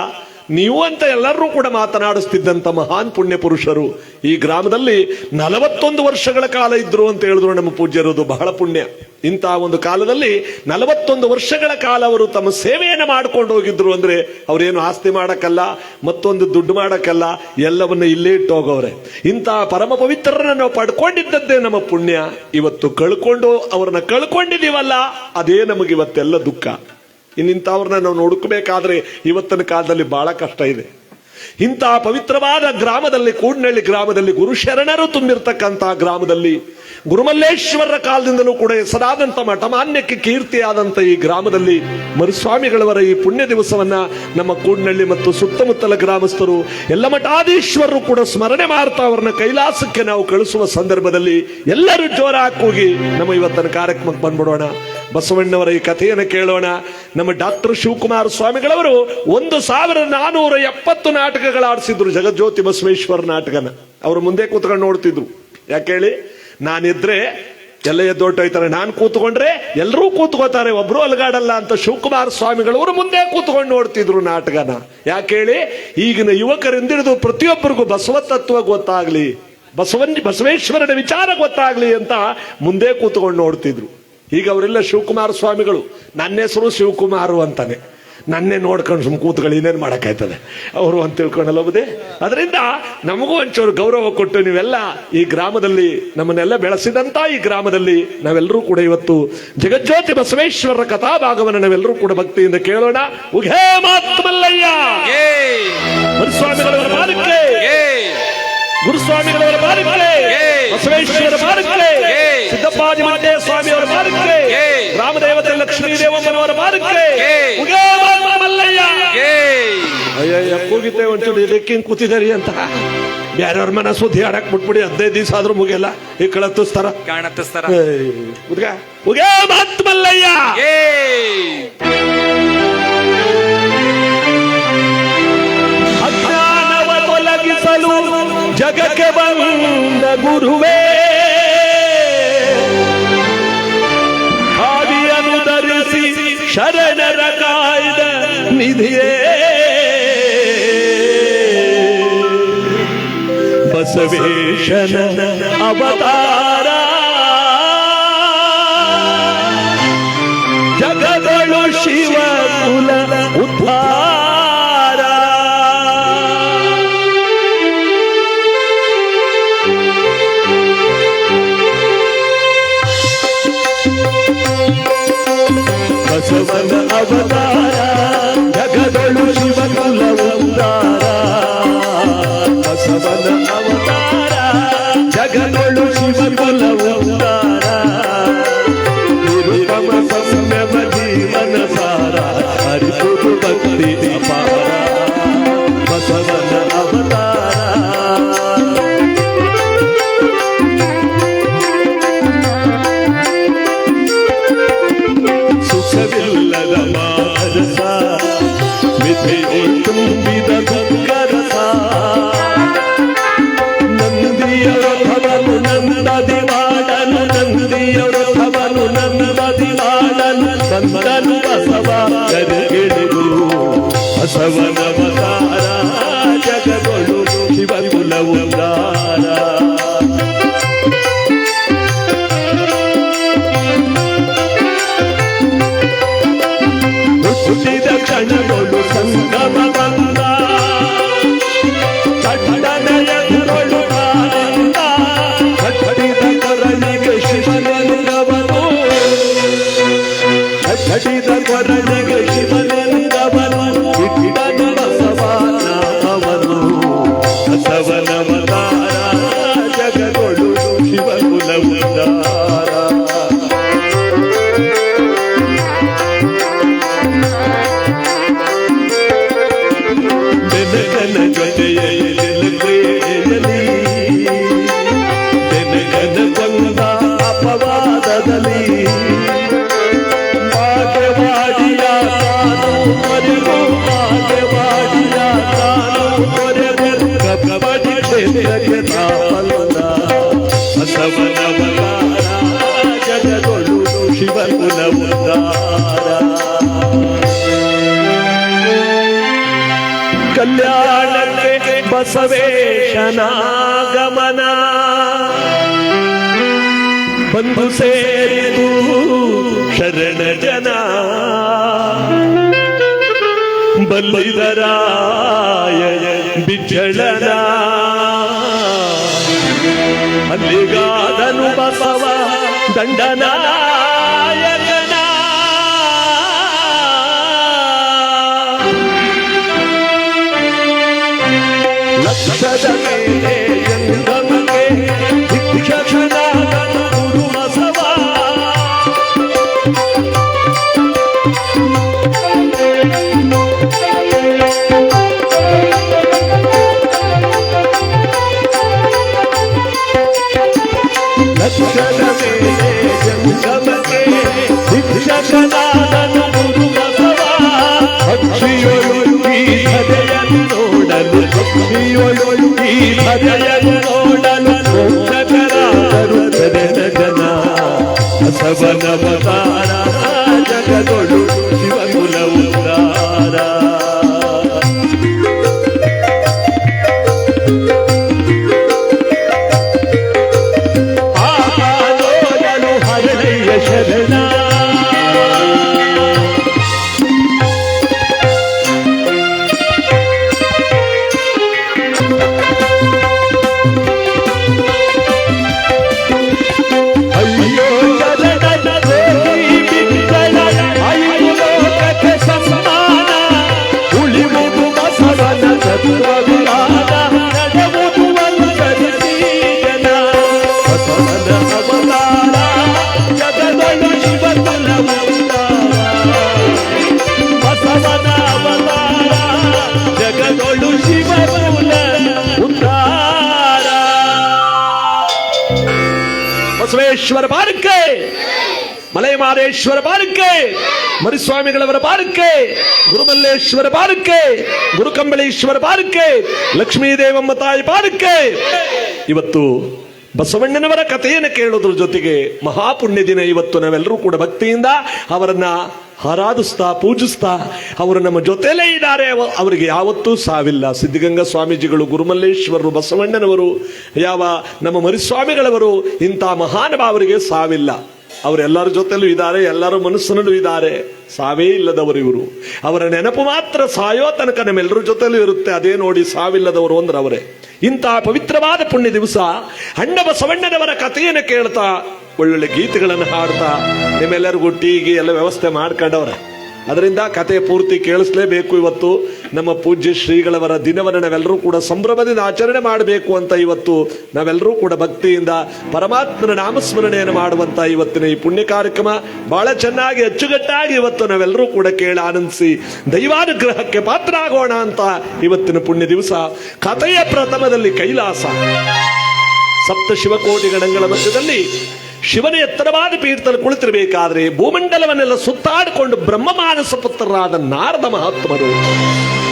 ನೀವು ಅಂತ ಎಲ್ಲರೂ ಕೂಡ ಮಾತನಾಡಿಸ್ತಿದ್ದಂತ ಮಹಾನ್ ಪುಣ್ಯ ಪುರುಷರು ಈ ಗ್ರಾಮದಲ್ಲಿ 41 ವರ್ಷಗಳ ಕಾಲ ಇದ್ರು ಅಂತ ಹೇಳಿದ್ರು ನಮ್ಮ ಪೂಜ್ಯರದು. ಬಹಳ ಪುಣ್ಯ. ಇಂತಹ ಒಂದು ಕಾಲದಲ್ಲಿ 41 ವರ್ಷಗಳ ಕಾಲ ಅವರು ತಮ್ಮ ಸೇವೆಯನ್ನು ಮಾಡ್ಕೊಂಡು ಹೋಗಿದ್ರು ಅಂದ್ರೆ ಅವರೇನು ಆಸ್ತಿ ಮಾಡಕ್ಕಲ್ಲ, ಮತ್ತೊಂದು ದುಡ್ಡು ಮಾಡಕ್ಕಲ್ಲ, ಎಲ್ಲವನ್ನ ಇಲ್ಲೇ ಇಟ್ಟು ಹೋಗವ್ರೆ. ಇಂತಹ ಪರಮ ಪವಿತ್ರರನ್ನ ನಾವು ಪಡ್ಕೊಂಡಿದ್ದದ್ದೇ ನಮ್ಮ ಪುಣ್ಯ. ಇವತ್ತು ಅವ್ರನ್ನ ಕಳ್ಕೊಂಡಿದೀವಲ್ಲ, ಅದೇ ನಮಗೆ ಇವತ್ತೆಲ್ಲ ದುಃಖ. ಇನ್ನಿಂಥವ್ರನ್ನ ನಾವು ನೋಡ್ಕೋಬೇಕಾದ್ರೆ ಇವತ್ತಿನ ಕಾಲದಲ್ಲಿ ಬಹಳ ಕಷ್ಟ ಇದೆ. ಇಂತಹ ಪವಿತ್ರವಾದ ಗ್ರಾಮದಲ್ಲಿ, ಕೂಡ್ನಹಳ್ಳಿ ಗ್ರಾಮದಲ್ಲಿ, ಗುರುಶರಣರು ತುಂಬಿರ್ತಕ್ಕಂತಹ ಗ್ರಾಮದಲ್ಲಿ, ಗುರುಮಲ್ಲೇಶ್ವರರ ಕಾಲದಿಂದಲೂ ಕೂಡ ಹೆಸರಾದಂತ ಮಠಮಾನ್ಯಕ್ಕೆ ಕೀರ್ತಿಯಾದಂತ ಈ ಗ್ರಾಮದಲ್ಲಿ ಮರುಸ್ವಾಮಿಗಳವರ ಈ ಪುಣ್ಯ ದಿವಸವನ್ನ ನಮ್ಮ ಕೂಡ್ನಹಳ್ಳಿ ಮತ್ತು ಸುತ್ತಮುತ್ತಲ ಗ್ರಾಮಸ್ಥರು ಎಲ್ಲ ಮಠಾಧೀಶ್ವರರು ಕೂಡ ಸ್ಮರಣೆ ಮಾಡ್ತಾ ಅವರನ್ನ ಕೈಲಾಸಕ್ಕೆ ನಾವು ಕಳಿಸುವ ಸಂದರ್ಭದಲ್ಲಿ ಎಲ್ಲರೂ ಜೋರಾಗಿ ಕೂಗಿ ನಮ್ಮ ಇವತ್ತಿನ ಕಾರ್ಯಕ್ರಮಕ್ಕೆ ಬಂದ್ಬಿಡೋಣ. ಬಸವಣ್ಣವರ ಈ ಕಥೆಯನ್ನು ಕೇಳೋಣ. ನಮ್ಮ ಡಾಕ್ಟರ್ ಶಿವಕುಮಾರ ಸ್ವಾಮಿಗಳವರು 1470 ನಾಟಕಗಳು ಆಡಿಸಿದ್ರು. ಜಗಜ್ಯೋತಿ ಬಸವೇಶ್ವರ ನಾಟಕನ ಅವರು ಮುಂದೆ ಕೂತ್ಕೊಂಡು ನೋಡ್ತಿದ್ರು. ಯಾಕೇಳಿ, ನಾನಿದ್ರೆ ಎಲ್ಲ ಎದ್ದೊಟ್ಟೋಯ್ತಾರೆ, ನಾನು ಕೂತ್ಕೊಂಡ್ರೆ ಎಲ್ಲರೂ ಕೂತ್ಕೋತಾರೆ, ಒಬ್ರು ಅಲಗಾಡಲ್ಲ ಅಂತ ಶಿವಕುಮಾರ ಸ್ವಾಮಿಗಳವರು ಮುಂದೆ ಕೂತ್ಕೊಂಡು ನೋಡ್ತಿದ್ರು ನಾಟಕನ. ಯಾಕೇಳಿ, ಈಗಿನ ಯುವಕರಿಂದಿಡಿದು ಪ್ರತಿಯೊಬ್ಬರಿಗೂ ಬಸವ ತತ್ವ ಗೊತ್ತಾಗ್ಲಿ, ಬಸವೇಶ್ವರನ ವಿಚಾರ ಗೊತ್ತಾಗ್ಲಿ ಅಂತ ಮುಂದೆ ಕೂತ್ಕೊಂಡು ನೋಡ್ತಿದ್ರು. ಈಗ ಅವರೆಲ್ಲ ಶಿವಕುಮಾರ ಸ್ವಾಮಿಗಳು. ನನ್ನ ಹೆಸರು ಶಿವಕುಮಾರು ಅಂತಾನೆ. ನನ್ನೇ ನೋಡ್ಕೊಂಡು ಸುಮ್ ಕೂತ್ಗಳು ಇನ್ನೇನು ಮಾಡಕ್ಕಾಯ್ತದೆ ಅವರು ಅಂತ ತಿಳ್ಕೊಂಡಲ್ಲ ಬುದೇ. ಅದರಿಂದ ನಮಗೂ ಒಂಚೂರು ಗೌರವ ಕೊಟ್ಟು ನೀವೆಲ್ಲ ಈ ಗ್ರಾಮದಲ್ಲಿ ನಮ್ಮನ್ನೆಲ್ಲ ಬೆಳೆಸಿದಂತ ಈ ಗ್ರಾಮದಲ್ಲಿ ನಾವೆಲ್ಲರೂ ಕೂಡ ಇವತ್ತು ಜಗಜ್ಯೋತಿ ಬಸವೇಶ್ವರರ ಕಥಾಭಾಗವನ್ನು ನಾವೆಲ್ಲರೂ ಕೂಡ ಭಕ್ತಿಯಿಂದ ಕೇಳೋಣ. ಉಘೇ ಮಾತ್ಮಲ್ಲಯ್ಯ, ಮರುಸ್ವಾಮಿಗಳವರ ಮಾಲಿಕೆ, ಗುರುಸ್ವಾಮಿಗಳವರ ಮಾಲಿಕೆ, ಬಸವೇಶ್ವರ ಮಾಲಿಕೆ, ಸಿದ್ದಪ್ಪಾಜಿ ಮಂಟೇ ಸ್ವಾಮಿಯವರ ಮಾಲಿಕೆ, ರಾಮದೇವತೆ ಲಕ್ಷ್ಮೀ ದೇವಮ್ಮನವರ ಮಾಲಿಕೆ. ಅಯ್ಯ ಕೂಗಿದ್ದೆ ಒಂಚೂರು ಇದಕ್ಕಿಂಗ್ ಕೂತಿದಾರಿ ಅಂತ ಬೇರೆಯವ್ರ ಮನ ಸುದ್ದಿ ಆಡಕ್ ಬಿಟ್ಬಿಡಿ. 15 ದಿವಸ ಆದ್ರೂ ಮುಗಿಯಲ್ಲ. ಈ ಕಳತ್ತಿಸ್ತಾರ ಮಲ್ಲಯ್ಯ. ಅಜ್ಞಾನವ ತೊಲಗಿಸಲು ಜಗಕ್ಕೆ ಬಂದ ಗುರುವೇ, ಆದಿಯನ್ನು ಧರಿಸಿ ಶರಣರ ಕಾಯ್ದ ನಿಧಿಯೇ, ಬಸವೇಶನ ಅವತಾರ, ಜಗದಳು ಶಿವ ಕುಲ ಉದ್ಧಾರ. ಬಸವನ ಅವತಾರ, ಜಗದಳು ಶಿವ ಕುಲ ಉದ್ಧಾರ. ಬಸವನ ಅವತಾರ, ಜಗದಳು ಶಿವ ಕುಲ ಉದ್ಧಾರ. ನಿರುಪಮ ಸಂಯಮ ಜೀವನ ಸಾರ, ಹರಿಸುವುದು ಭಕ್ತಿ ಅಪಾರ. ಬಸವನ ಅವತಾರ, ಸುಖವಿಲ್ಲದ ಮಾನಸ ಉದ್ಧಾರ. ಹುಟ್ಟಿದ ಕ್ಷಣಗಳು ಸಂಗಮ ಬಂದ ಕಟ್ಟನೆಯೊಳು ಆನಂದ ಕಟ್ಟಿದ ಕೊರಳಿಗೆ ಶಿವನೆಂದವನು ಕಟ್ಟಿದ ಕೊರಳಿಗೆ ಶಿವನೆಂದವನು ಇಟ್ಟನು ಬಸವನಾಮವನು ಬಸವನವತಾರ ಜಗದೊಳು ಶಿವಕುಲ ಉದ್ಧಾರ. ಜನಗಣ ಜೊತೆಯಲ್ಲಿ ಜನಗಣ ಬಂದ ಅಪವಾದದಲ್ಲಿ ಮಾಗವಾಡಿಯ ತಾನು ಮರೆದು ಮಾಗವಾಡಿಯ ತಾನು ಮರೆದು ಕಬಡ್ಡಿ ಕ್ಷೇತ್ರಕ್ಕೆ ತಾಪಲ್ಲ ಬಸವನವತಾರ ಜಗದೊಳು ಶಿವಕುಲ ಉದ್ಧಾರ. ಕಲ್ಯಾಣಕ್ಕೆ ಬಸವೇಶನಾಗಮನ ಬಂದು ಸೇರಿದು ಶರಣ ಜನ ಬಲ್ಲಿದರಾಯ ಬಿಜ್ಜಳನ ಅಲ್ಲಿಗಾದನು ಬಸವ ದಂಡನಾಯಕನ. ಲಕ್ಷದ ಮೇಲೆ ಜಂಗಮಕ್ಕೆ ಶಿಕ್ಷಕನಾದನು ಗುರು ಬಸವ. ಲಕ್ಷದ ಮೇಲೆ ಜಂಗಮಕ್ಕೆ ಶಿಕ್ಷಕನಾದನು ಗುರು ಬಸವ. ಅಕ್ಷಿಯೊಳು ಈ ಹೃದಯನು ನೋಡಲು ಅಕ್ಷಿಯೊಳು ಈ ಹೃದಯನು ನೋಡಲು ಮೋಕ್ಷಕರಾದರು ಜನ ಜನ ಬಸವನವತಾರ ಜಗದೊಳು ಶಿವಕುಲ ಉದ್ಧಾರ. ಆಲೋಯಲು ಹರಳೆಯ ಶರಣ ಅಯ್ಯೋ ಶರಣನ ದೇವಿ ಬಿಕ್ಕಳ ಐದು ಲೋಕಕ್ಕೆ ಸಮ್ಮಾನ ಉಳಿವುದು ಬಸವನ ತತ್ವವಿಧಾನ ನಡೆವುದು ಅನುಸರಿಸಿ ಜನ ಬಸವನ ಅವತಾರ ಜಗದೊಳು ಶಿವಕುಲ ಉದ್ಧಾರ. ಬಸವನ ಅವತಾರ ಜಗದೊಳು ಶಿವಕುಲ ಉದ್ಧಾರ. ಬಸವೇಶ್ವರ ಬಾರಕ್ಕೆ, ಮಲೆಮಾರೇಶ್ವರ ಬಾರಕ್ಕೆ, ಮರಿಸ್ವಾಮಿಗಳವರ ಬಾರಕ್ಕೆ, ಗುರುಮಲ್ಲೇಶ್ವರ ಬಾರಕ್ಕೆ, ಗುರುಕಂಬಳೇಶ್ವರ ಬಾರಕ್ಕೆ, ಲಕ್ಷ್ಮೀದೇವಮ್ಮ ತಾಯಿ ಬಾರಕ್ಕೆ. ಇವತ್ತು ಬಸವಣ್ಣನವರ ಕಥೆಯನ್ನು ಕೇಳೋದ್ರ ಜೊತೆಗೆ ಮಹಾಪುಣ್ಯ ದಿನ ಇವತ್ತು. ನಾವೆಲ್ಲರೂ ಕೂಡ ಭಕ್ತಿಯಿಂದ ಅವರನ್ನ ಆರಾಧಿಸ್ತಾ ಪೂಜಿಸ್ತಾ ಅವರು ನಮ್ಮ ಜೊತೆಲೇ ಇದ್ದಾರೆ. ಅವರಿಗೆ ಯಾವತ್ತೂ ಸಾವಿಲ್ಲ. ಸಿದ್ಧಗಂಗಾ ಸ್ವಾಮೀಜಿಗಳು, ಗುರುಮಲ್ಲೇಶ್ವರರು, ಬಸವಣ್ಣನವರು, ಯಾವ ನಮ್ಮ ಮರಿಸ್ವಾಮಿಗಳವರು, ಇಂಥ ಮಹಾನುಭಾವರಿಗೆ ಸಾವಿಲ್ಲ. ಅವರೆಲ್ಲರ ಜೊತೆಲೂ ಇದ್ದಾರೆ, ಎಲ್ಲರ ಮನಸ್ಸಿನಲ್ಲೂ ಇದ್ದಾರೆ. ಸಾವೇ ಇಲ್ಲದವರು ಇವರು. ಅವರ ನೆನಪು ಮಾತ್ರ ಸಾಯೋ ತನಕ ನಮ್ಮೆಲ್ಲರ ಜೊತೆಲೂ ಇರುತ್ತೆ. ಅದೇ ನೋಡಿ ಸಾವಿಲ್ಲದವರು ಅಂದ್ರೆ ಅವರೇ. ಇಂತಹ ಪವಿತ್ರವಾದ ಪುಣ್ಯ ದಿವಸ ಅಣ್ಣ ಬಸವಣ್ಣನವರ ಕಥೆಯನ್ನು ಕೇಳ್ತಾ ಒಳ್ಳೊಳ್ಳೆ ಗೀತೆಗಳನ್ನು ಹಾಡ್ತಾ ನಿಮ್ಮೆಲ್ಲರಿಗೂ ಟೀಗೆ ಎಲ್ಲ ವ್ಯವಸ್ಥೆ ಮಾಡ್ಕೊಂಡವ್ರೆ. ಅದರಿಂದ ಕತೆ ಪೂರ್ತಿ ಕೇಳಿಸ್ಲೇಬೇಕು. ಇವತ್ತು ನಮ್ಮ ಪೂಜ್ಯ ಶ್ರೀಗಳವರ ದಿನವನ್ನು ನಾವೆಲ್ಲರೂ ಕೂಡ ಸಂಭ್ರಮದಿಂದ ಆಚರಣೆ ಮಾಡಬೇಕು ಅಂತ ಇವತ್ತು ನಾವೆಲ್ಲರೂ ಕೂಡ ಭಕ್ತಿಯಿಂದ ಪರಮಾತ್ಮನ ನಾಮಸ್ಮರಣೆಯನ್ನು ಮಾಡುವಂತ ಇವತ್ತಿನ ಈ ಪುಣ್ಯ ಕಾರ್ಯಕ್ರಮ ಬಹಳ ಚೆನ್ನಾಗಿ ಅಚ್ಚುಕಟ್ಟಾಗಿ ಇವತ್ತು ನಾವೆಲ್ಲರೂ ಕೂಡ ಕೇಳಿ ಆನಂದಿಸಿ ದೈವಾನುಗ್ರಹಕ್ಕೆ ಪಾತ್ರ ಆಗೋಣ ಅಂತ ಇವತ್ತಿನ ಪುಣ್ಯ ದಿವಸ. ಕಥೆಯ ಪ್ರಥಮದಲ್ಲಿ ಕೈಲಾಸ, ಸಪ್ತ ಶಿವಕೋಟಿ ಗಣಗಳ ಮಧ್ಯದಲ್ಲಿ ಶಿವನ ಎತ್ತರವಾದ ಪೀಠದಲ್ಲಿ ಕುಳಿತಿರಬೇಕಾದ್ರೆ ಭೂಮಂಡಲವನ್ನೆಲ್ಲ ಸುತ್ತಾಡಿಕೊಂಡು ಬ್ರಹ್ಮಮಾನಸ ಪುತ್ರರಾದ ನಾರದ ಮಹಾತ್ಮರು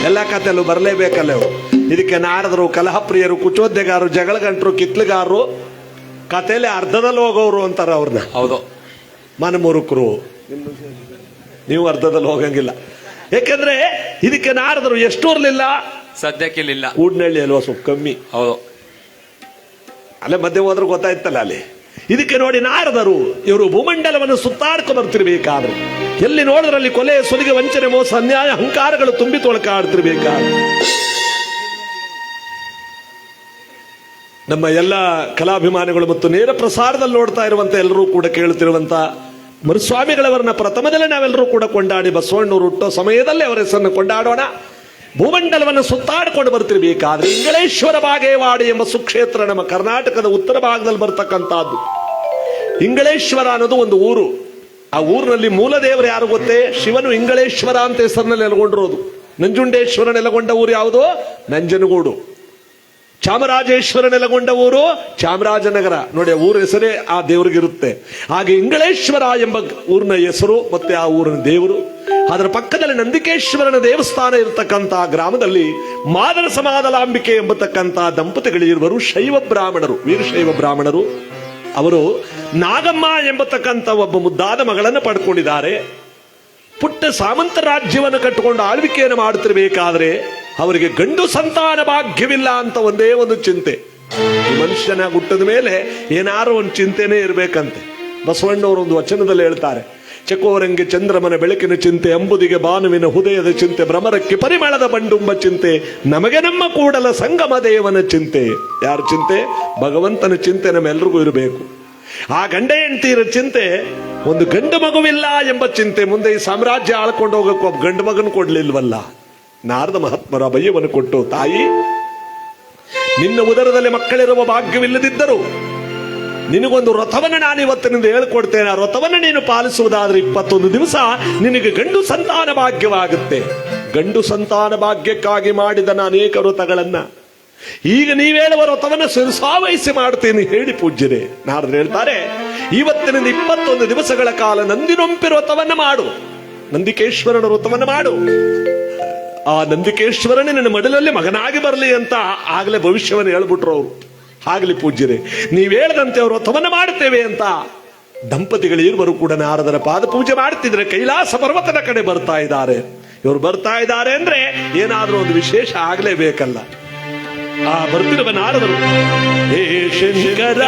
ಎಲ್ಲ ಕಥೆಯಲ್ಲೂ ಬರಲೇಬೇಕಲ್ಲ. ಇದಕ್ಕೆ ನಾರದರು, ಕಲಹಪ್ರಿಯರು, ಕುಚೋದ್ಯಗಾರರು, ಜಗಳಗಂಟರು, ಕಿತ್ಲುಗಾರರು, ಕಥೆಯಲ್ಲಿ ಅರ್ಧದಲ್ಲಿ ಹೋಗೋರು ಅಂತಾರ ಅವ್ರನ್ನ. ಹೌದು, ಮನಮೂರುಕರು. ನೀವು ಅರ್ಧದಲ್ಲಿ ಹೋಗಂಗಿಲ್ಲ. ಯಾಕೆಂದ್ರೆ ಇದಕ್ಕೆ ನಾರದರು ಎಷ್ಟು ಇರಲಿಲ್ಲ, ಸದ್ಯಕ್ಕಿಲ್ಲ. ಕೂಡ್ನಳ್ಳಿ ಅಲ್ವಾ ಸ್ವಲ್ಪ ಕಮ್ಮಿ. ಹೌದು, ಅಲ್ಲೇ ಮಧ್ಯೆ ಹೋದ್ರೆ ಗೊತ್ತಾಯ್ತಲ್ಲ ಅಲ್ಲಿ. ಇದಕ್ಕೆ ನೋಡಿ ನಾರದರು ಇವರು ಭೂಮಂಡಲವನ್ನು ಸುತ್ತಾಡ್ಕೊ ಬರ್ತಿರ್ಬೇಕಾದ್ರೆ ಎಲ್ಲಿ ನೋಡಿದ್ರಲ್ಲಿ ಕೊಲೆ ಸುಲಿಗೆ ವಂಚನೆ ಮೋಸ ಅನ್ಯಾಯ ಅಹಂಕಾರಗಳು ತುಂಬಿ ತೊಳಕಾಡ್ತಿರ್ಬೇಕಾದ್ರೆ ನಮ್ಮ ಎಲ್ಲ ಕಲಾಭಿಮಾನಿಗಳು ಮತ್ತು ನೇರ ಪ್ರಸಾರದಲ್ಲಿ ನೋಡ್ತಾ ಇರುವಂತ ಎಲ್ಲರೂ ಕೂಡ ಕೇಳುತ್ತಿರುವಂತ ಮರುಸ್ವಾಮಿಗಳವರನ್ನ ಪ್ರಥಮದಲ್ಲೇ ನಾವೆಲ್ಲರೂ ಕೂಡ ಕೊಂಡಾಡಿ ಬಸವಣ್ಣವರು ಹುಟ್ಟೋ ಸಮಯದಲ್ಲೇ ಅವರ ಹೆಸರನ್ನು ಕೊಂಡಾಡೋಣ. ಭೂಮಂಡಲವನ್ನು ಸುತ್ತಾಡಿಕೊಂಡು ಬರ್ತಿರ್ಬೇಕಾದ್ರೆ ಇಂಗಳೇಶ್ವರ ಬಾಗೇವಾಡಿ ಎಂಬ ಸುಕ್ಷೇತ್ರ ನಮ್ಮ ಕರ್ನಾಟಕದ ಉತ್ತರ ಭಾಗದಲ್ಲಿ ಬರ್ತಕ್ಕಂಥದ್ದು. ಇಂಗಳೇಶ್ವರ ಅನ್ನೋದು ಒಂದು ಊರು. ಆ ಊರಿನಲ್ಲಿ ಮೂಲ ದೇವರು ಯಾರು ಗೊತ್ತೇ? ಶಿವನು ಇಂಗಳೇಶ್ವರ ಅಂತ ಹೆಸರಿನಲ್ಲಿ ನೆಲೆಗೊಂಡಿರೋದು. ನಂಜುಂಡೇಶ್ವರ ನೆಲೆಗೊಂಡ ಊರು ಯಾವುದು? ನಂಜನಗೂಡು. ಚಾಮರಾಜೇಶ್ವರ ನೆಲೆಗೊಂಡ ಊರು ಚಾಮರಾಜನಗರ. ನೋಡಿ, ಊರ ಹೆಸರೇ ಆ ದೇವರಿಗಿರುತ್ತೆ. ಹಾಗೆ ಇಂಗಳೇಶ್ವರ ಎಂಬ ಊರಿನ ಹೆಸರು ಮತ್ತೆ ಆ ಊರಿನ ದೇವರು. ಅದರ ಪಕ್ಕದಲ್ಲಿ ನಂದಿಕೇಶ್ವರನ ದೇವಸ್ಥಾನ ಇರತಕ್ಕಂತ ಗ್ರಾಮದಲ್ಲಿ ಮಾದರ ಸಮಾದಲಾಂಬಿಕೆ ಎಂಬತಕ್ಕಂತ ದಂಪತಿಗಳಿರುವರು ಶೈವ ಬ್ರಾಹ್ಮಣರು, ವೀರಶೈವ ಬ್ರಾಹ್ಮಣರು. ಅವರು ನಾಗಮ್ಮ ಎಂಬತಕ್ಕಂತ ಒಬ್ಬ ಮುದ್ದಾದ ಮಗಳನ್ನು ಪಡ್ಕೊಂಡಿದ್ದಾರೆ. ಪುಟ್ಟ ಸಾಮಂತ ರಾಜ್ಯವನ್ನು ಕಟ್ಟಿಕೊಂಡು ಆಳ್ವಿಕೆಯನ್ನು ಮಾಡುತ್ತಿರಬೇಕಾದ್ರೆ ಅವರಿಗೆ ಗಂಡು ಸಂತಾನ ಭಾಗ್ಯವಿಲ್ಲ ಅಂತ ಒಂದೇ ಒಂದು ಚಿಂತೆ. ಈ ಮನುಷ್ಯನ ಹುಟ್ಟದ ಮೇಲೆ ಏನಾರು ಒಂದು ಚಿಂತೆನೇ ಇರಬೇಕಂತೆ. ಬಸವಣ್ಣವರು ಒಂದು ವಚನದಲ್ಲಿ ಹೇಳ್ತಾರೆ, ಚಕೋರಂಗೆ ಚಂದ್ರಮನ ಬೆಳಕಿನ ಚಿಂತೆ, ಅಂಬುದಿಗೆ ಭಾನುವಿನ ಹೃದಯದ ಚಿಂತೆ, ಭ್ರಮರಕ್ಕೆ ಪರಿಮಳದ ಬಂಡುಂಬ ಚಿಂತೆ, ನಮಗೆ ನಮ್ಮ ಕೂಡಲ ಸಂಗಮ ದೇವನ ಚಿಂತೆ. ಯಾರ ಚಿಂತೆ? ಭಗವಂತನ ಚಿಂತೆ ನಮ್ಮೆಲ್ರಿಗೂ ಇರಬೇಕು. ಆ ಗಂಡ ಹೆಂಡತಿಯರ ಚಿಂತೆ ಒಂದು ಗಂಡು ಮಗುವಿಲ್ಲ ಎಂಬ ಚಿಂತೆ. ಮುಂದೆ ಈ ಸಾಮ್ರಾಜ್ಯ ಆಳ್ಕೊಂಡು ಹೋಗಕ್ಕೆ ಒಬ್ಬ ಗಂಡು ಮಗನ ಕೊಡ್ಲಿಲ್ವಲ್ಲ. ನಾರದ ಮಹಾತ್ಮರ ಭಯವನ್ನು ಕೊಟ್ಟು, ತಾಯಿ ನಿನ್ನ ಉದರದಲ್ಲಿ ಮಕ್ಕಳಿರುವ ಭಾಗ್ಯವಿಲ್ಲದಿದ್ದರು ನಿನಗೊಂದು ವ್ರತವನ್ನು ನಾನು ಇವತ್ತಿನಿಂದ ಹೇಳ್ಕೊಡ್ತೇನೆ. ಆ ವ್ರತವನ್ನು ನೀನು ಪಾಲಿಸುವುದಾದ್ರೆ 21 ದಿವಸ ನಿನಗೆ ಗಂಡು ಸಂತಾನ ಭಾಗ್ಯವಾಗುತ್ತೆ. ಗಂಡು ಸಂತಾನ ಭಾಗ್ಯಕ್ಕಾಗಿ ಮಾಡಿದ ಅನೇಕ ವ್ರತಗಳನ್ನ ಈಗ ನೀವೇಳುವ ವ್ರತವನ್ನು ಶಿರಸಾವಹಿಸಿ ಮಾಡ್ತೀನಿ ಹೇಳಿ ಪೂಜ್ಯರೇ. ನಾರದ್ರು ಹೇಳ್ತಾರೆ, ಇವತ್ತಿನಿಂದ 21 ದಿವಸಗಳ ಕಾಲ ನಂದಿನೊಂಪಿ ವ್ರತವನ್ನು ಮಾಡು, ನಂದಿಕೇಶ್ವರನ ವ್ರತವನ್ನು ಮಾಡು. ಆ ನಂದಿಕೇಶ್ವರನೇ ನಿನ್ನ ಮಡಲಲ್ಲಿ ಮಗನಾಗಿ ಬರಲಿ ಅಂತ ಆಗಲೇ ಭವಿಷ್ಯವನ್ನು ಹೇಳ್ಬಿಟ್ರು ಅವರು. ಆಗ್ಲಿ ಪೂಜ್ಯರೇ, ನೀವ್ ಹೇಳ್ದಂತೆ ಅವರು ವ್ರತವನ್ನು ಮಾಡುತ್ತೇವೆ ಅಂತ ದಂಪತಿಗಳು ಇರುವರು ಕೂಡ ನಾರದರ ಪಾದ ಪೂಜೆ ಮಾಡ್ತಿದ್ರೆ ಕೈಲಾಸ ಪರ್ವತದ ಕಡೆ ಬರ್ತಾ ಇದ್ದಾರೆ. ಇವರು ಬರ್ತಾ ಇದ್ದಾರೆ ಅಂದ್ರೆ ಏನಾದ್ರೂ ಒಂದು ವಿಶೇಷ ಆಗ್ಲೇಬೇಕಲ್ಲ. ಆ ಬರ್ತಿರುವ ನಾರದರು, ಹೇ ಶಂಕರ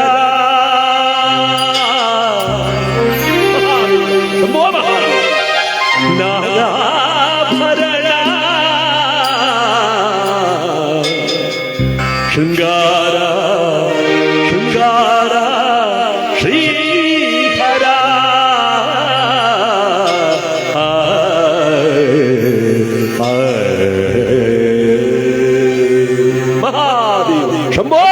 ನಾರಾಭರಣ ಶೃಂಗಾರ ಶೃಂಗಾರ ಶ್ರೀಹರ ಮಹಾದೇವ ಶಂಭೋ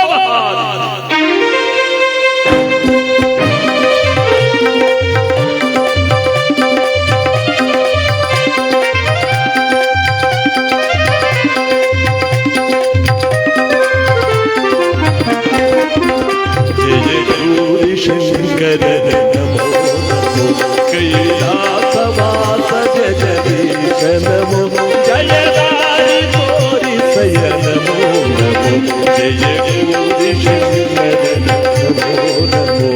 ಶಂಕರ ನಮೋ ಕೈಲಾಸವಾಸ ಜಗದೀಶ ನಮೋ ಜಯದಾರಿ ತೋರಿಸಯ ನಮೋ ನಮೋ ಜಯ ಗೌರಿ ಶಂಕರ ನಮೋ ನಮೋ.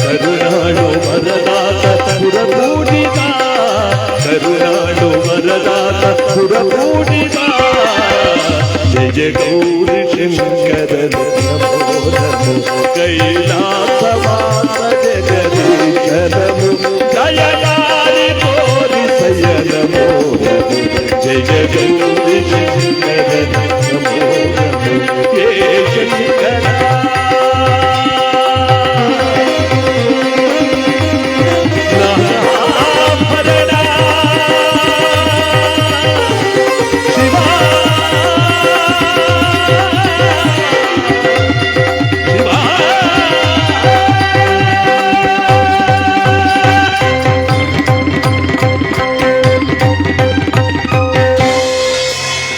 ಕರುಣಾಳು ವರದಾತ ಪುರಪೂಡಿದ, ಕರುಣಾಳು ವರದಾತ ಪುರಪೂಡಿದ, ಜಯ ಗೌರಿ ಶಂಕರ ನಮೋ ನಮೋ ಕೈಲಾಸವಾಸ ಜಗದೀಶ ನಮೋ ಜಯದಾರಿ ತೋರಿಸಯ ನಮೋ ನಮೋ ಜಯ ಗೌರಿ ಶಂಕರ ನಮೋ ನಮೋ ಹೇ ಶಂಕರ ಶಿವ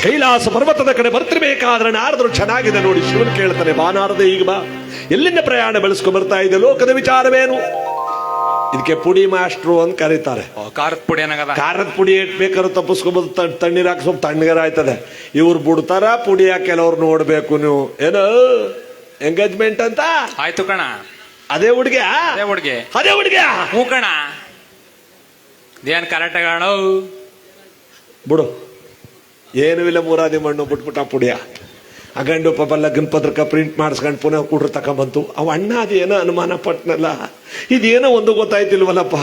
ಕೈಲಾಸ ಪರ್ವತದ ಕಡೆ ಬರ್ತಿರ್ಬೇಕಾದ್ರೆ ನಾರದರು ಚೆನ್ನಾಗಿದೆ ನೋಡಿ. ಶಿವನ್ ಕೇಳ್ತಾನೆ, ಬಾ ನಾರದ ಈಗ ಬಾ. ಎಲ್ಲಿಂದ ಪ್ರಯಾಣ ಬೆಳೆಸ್ಕೊಂಡ್ ಬರ್ತಾ ಇದೆ, ಲೋಕದ ವಿಚಾರವೇನು? ಇದಕ್ಕೆ ಪುಡಿ ಮಾಸ್ಟ್ರು ಅಂತ ಕರೀತಾರೆ. ಖಾರದ ಪುಡಿ ಏನಾಗದ? ಖಾರದ ಪುಡಿ ಎಟ್ ಬೇಕಾದ್ರೂ ತಪ್ಪಿಸ್ಕೊಬೋದು, ತಣ್ಣೀರ್ ಹಾಕಿ ಸ್ವಲ್ಪ ತಣ್ಣಗಾರ ಆಯ್ತದೆ. ಇವ್ರು ಬಿಡ್ತಾರ ಪುಡಿ ಕೆಲವ್ರು ನೋಡ್ಬೇಕು. ನೀವು ಏನೋ ಎಂಗೇಜ್ಮೆಂಟ್ ಅಂತ ಆಯ್ತು ಕಣ. ಅದೇ ಹುಡ್ಗ ಅದೇ ಹುಡ್ಗ ಹ್ಞೂ ಕಣ. ಏನ್ ಕರೆಕ್ಟ್ ಕಾಣ ಬಿಡು, ಏನೂ ಇಲ್ಲ. ಮೂರಾದಿ ಮಣ್ಣು ಬಿಟ್ಬಿಟ್ಟ ಪುಡಿಯ. ಆ ಗಂಡು ಪಾಪ ಲಗ್ನ ಪತ್ರಕ ಪ್ರಿಂಟ್ ಮಾಡಿಸ್ಕೊಂಡು ಪುನಃ ಕೂಡ್ರು ತಕೊಂಬಂತು. ಅವ ಅಣ್ಣ ಅದೇನೋ ಅನುಮಾನ ಪಟ್ನಲ್ಲ, ಇದೇನೋ ಒಂದು ಗೊತ್ತಾಯ್ತಿಲ್ವಲ್ಲಪ್ಪ,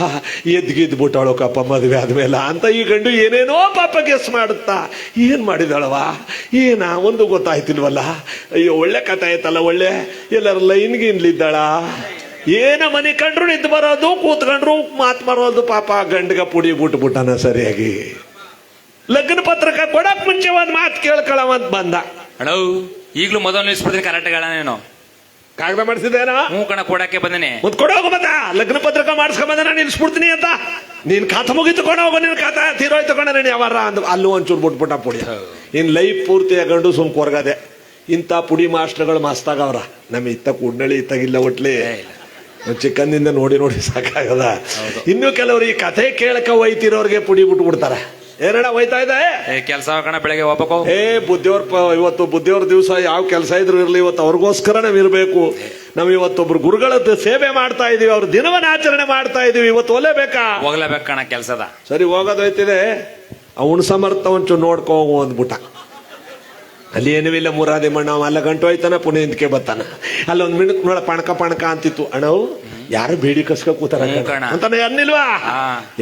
ಎದ್ಗಿದ್ ಬಿಟ್ಟಾಳೋಕಪ್ಪ ಮದುವೆ ಆದ್ಮೇಲೆ ಅಂತ ಈ ಗಂಡು ಏನೇನೋ ಪಾಪ ಗೆಸ್ ಮಾಡುತ್ತಾ ಏನ್ ಮಾಡಿದಾಳವ, ಏನ ಒಂದು ಗೊತ್ತಾಯ್ತಿಲ್ವಲ್ಲ. ಅಯ್ಯೋ ಒಳ್ಳೆ ಕಥೆ ಆಯ್ತಲ್ಲ, ಒಳ್ಳೆ ಎಲ್ಲರ ಲೈನ್ಗೆ ಇನ್ಲಿದ್ದಾಳ. ಏನ ಮನೆ ಕಂಡ್ರು ನಿಂತು ಬರೋದು, ಕೂತ್ಕೊಂಡ್ರು ಮಾತು ಬರೋದು. ಪಾಪ ಗಂಡಗ ಪುಡಿ ಬಿಟ್ಬಿಟ್ಟಾನ ಸರಿಯಾಗಿ. ಲಗ್ನ ಪತ್ರಕ ಕೊಡಕ್ ಮುಂಚೆ ಒಂದ್ ಮಾತು ಕೇಳ್ಕೊಳವಂತ ಬಂದ. ಅಣ್ಣ ಈಗ್ಲೂ ಮೊದಲು ನಿಲ್ಸ್ಬಿಡ್ತೀನಿ ಕರೆಕ್ಟ್ ಗಾಳ. ನೀನು ಕಾಗದ ಮಾಡಿಸಿದೇನಾ? ಹ್ಞೂ ಕಣ, ಕೊಡಕ್ಕೆ ಬಂದೇನೆ. ಮತ್ ಕೊಡೋಗ ಬಂದ, ಲಗ್ನ ಪತ್ರಕ ಮಾಡಿಸ್ಕೊಂಡ್ ಬಂದ, ನಾನು ನಿಲ್ಸ್ಬಿಡ್ತೀನಿ ಅಂತ. ನೀನ್ ಖಾತ ಮುಗಿತು ಹೋಗೋ, ನಿನ್ ಖಾತ ತೀರೋಯ್ತು ಕೊಂಡ ನೀನು ಯಾವಾರ ಅಂದ. ಅಲ್ಲೂ ಒಂಚೂರು ಬಿಟ್ಬಿಟ್ಟ ಪುಡಿ. ಇನ್ ಲೈಫ್ ಪೂರ್ತಿ ಗಂಡು ಸುಮ್ ಕೊರ್ಗದೆ. ಇಂಥ ಪುಡಿ ಮಾಸ್ಟರ್ಗಳು ಮಸ್ತಾಗವ್ರ. ನಮ್ ಇತ್ತ ಕೂಡ್ನಳ್ಳಿ ಇತ್ತಾಗಿಲ್ಲ ಒಟ್ಲಿ. ಚಿಕ್ಕಂದಿಂದ ನೋಡಿ ನೋಡಿ ಸಾಕಾಗದ. ಇನ್ನು ಕೆಲವರು ಈ ಕಥೆ ಕೇಳಕ ಒಯ್ತಿರೋರ್ಗೆ ಪುಡಿ ಬಿಟ್ಬಿಡ್ತಾರೆ. ಏನಣ್ಣ ಒಯ್ತಾ ಇದೆ ಕೆಲಸ ಕಣ, ಬೆಳಗ್ಗೆ ಹೋಗ್ಬೇಕು. ಇವತ್ತು ಬುದ್ಧಿಯವ್ರ ದಿವಸ ಯಾವ ಕೆಲಸ ಇದ್ರು ಇರ್ಲಿ, ಇವತ್ತು ಅವ್ರಿಗೋಸ್ಕರ ನಾವ್ ಇರ್ಬೇಕು. ನಾವ್ ಇವತ್ತೊಬ್ರು ಗುರುಗಳ ಸೇವೆ ಮಾಡ್ತಾ ಇದೀವಿ, ಅವ್ರ ದಿನವನ್ನ ಆಚರಣೆ ಮಾಡ್ತಾ ಇದೀವಿ. ಇವತ್ತು ಒಲೇಬೇಕಾ? ಹೋಗ್ಲೇಬೇಕು ಕಣ ಕೆಲ್ಸದ. ಸರಿ ಹೋಗೋದೈತಿದೆ. ಅವನು ಸಮರ್ಥ ಒಂಚೂರು ನೋಡ್ಕೊ ಅಂದ್ಬಿಟ್ಟ. ಅಲ್ಲಿ ಏನೂ ಇಲ್ಲ, ಮೂರಾದಿ ಮಣ್ಣ. ಅಲ್ಲ ಗಂಟು ಹೋಯ್ತಾನ, ಪುಣೆ ಇಂದಕ್ಕೆ ಬರ್ತಾನ. ಅಲ್ಲೊಂದ್ ಮಿಣಕ್ ನೋಡ ಪಣಕ ಪಣಕ ಅಂತಿತ್ತು. ಅಣ್ಣವು ಯಾರು ಬೇಡಿ ಕಸ್ಕ ಕೂತಾರ ಅಂತಾನೆ ಅನ್ನಿಲ್ವಾ?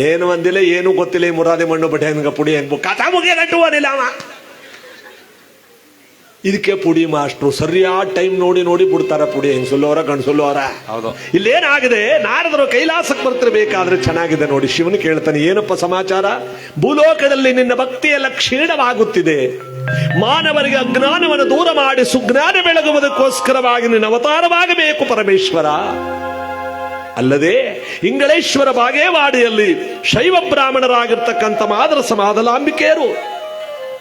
ಏನು ಅಂದಿಲ್ಲ, ಏನು ಗೊತ್ತಿಲ್ಲ. ಈ ಮುರಾದಿ ಮಣ್ಣು ಬಟ್ಟೆ ಹಂಗ ಪುಡಿ ಅನ್ಬು ಕಥಾ ಮುಗಿಯ ಗಂಟು ಅನಿಲ್ಲ ಅವ. ಇದಕ್ಕೆ ಪುಡಿ ಮಾಸ್ಟ್ರು ಸರಿಯಾದ ಟೈಮ್ ನೋಡಿ ನೋಡಿ ಬಿಡ್ತಾರ ಪುಡಿ. ಹೆಂಗಸುಲ್ಲೋರ ಗಂಡಸುಲ್ಲೋರ. ಹೌದು. ಇಲ್ಲೇನಾಗಿದೆ, ನಾರದರು ಕೈಲಾಸಕ್ಕೆ ಬರ್ತಿರ್ಬೇಕಾದ್ರೆ ಚೆನ್ನಾಗಿದೆ ನೋಡಿ. ಶಿವನು ಕೇಳ್ತಾನೆ, ಏನಪ್ಪ ಸಮಾಚಾರ? ಭೂಲೋಕದಲ್ಲಿ ನಿನ್ನ ಭಕ್ತಿಯೆಲ್ಲ ಕ್ಷೀಣವಾಗುತ್ತಿದೆ. ಮಾನವರಿಗೆ ಅಜ್ಞಾನವನ್ನು ದೂರ ಮಾಡಿ ಸುಜ್ಞಾನ ಬೆಳಗುವುದಕ್ಕೋಸ್ಕರವಾಗಿ ನಿನ್ನ ಅವತಾರವಾಗಬೇಕು ಪರಮೇಶ್ವರ. ಅಲ್ಲದೆ ಇಂಗಳೇಶ್ವರ ಬಾಗೇವಾಡಿಯಲ್ಲಿ ಶೈವ ಬ್ರಾಹ್ಮಣರಾಗಿರ್ತಕ್ಕಂಥ ಮಾದರ ಸಮಾಧಲಾಂಬಿಕೆಯರು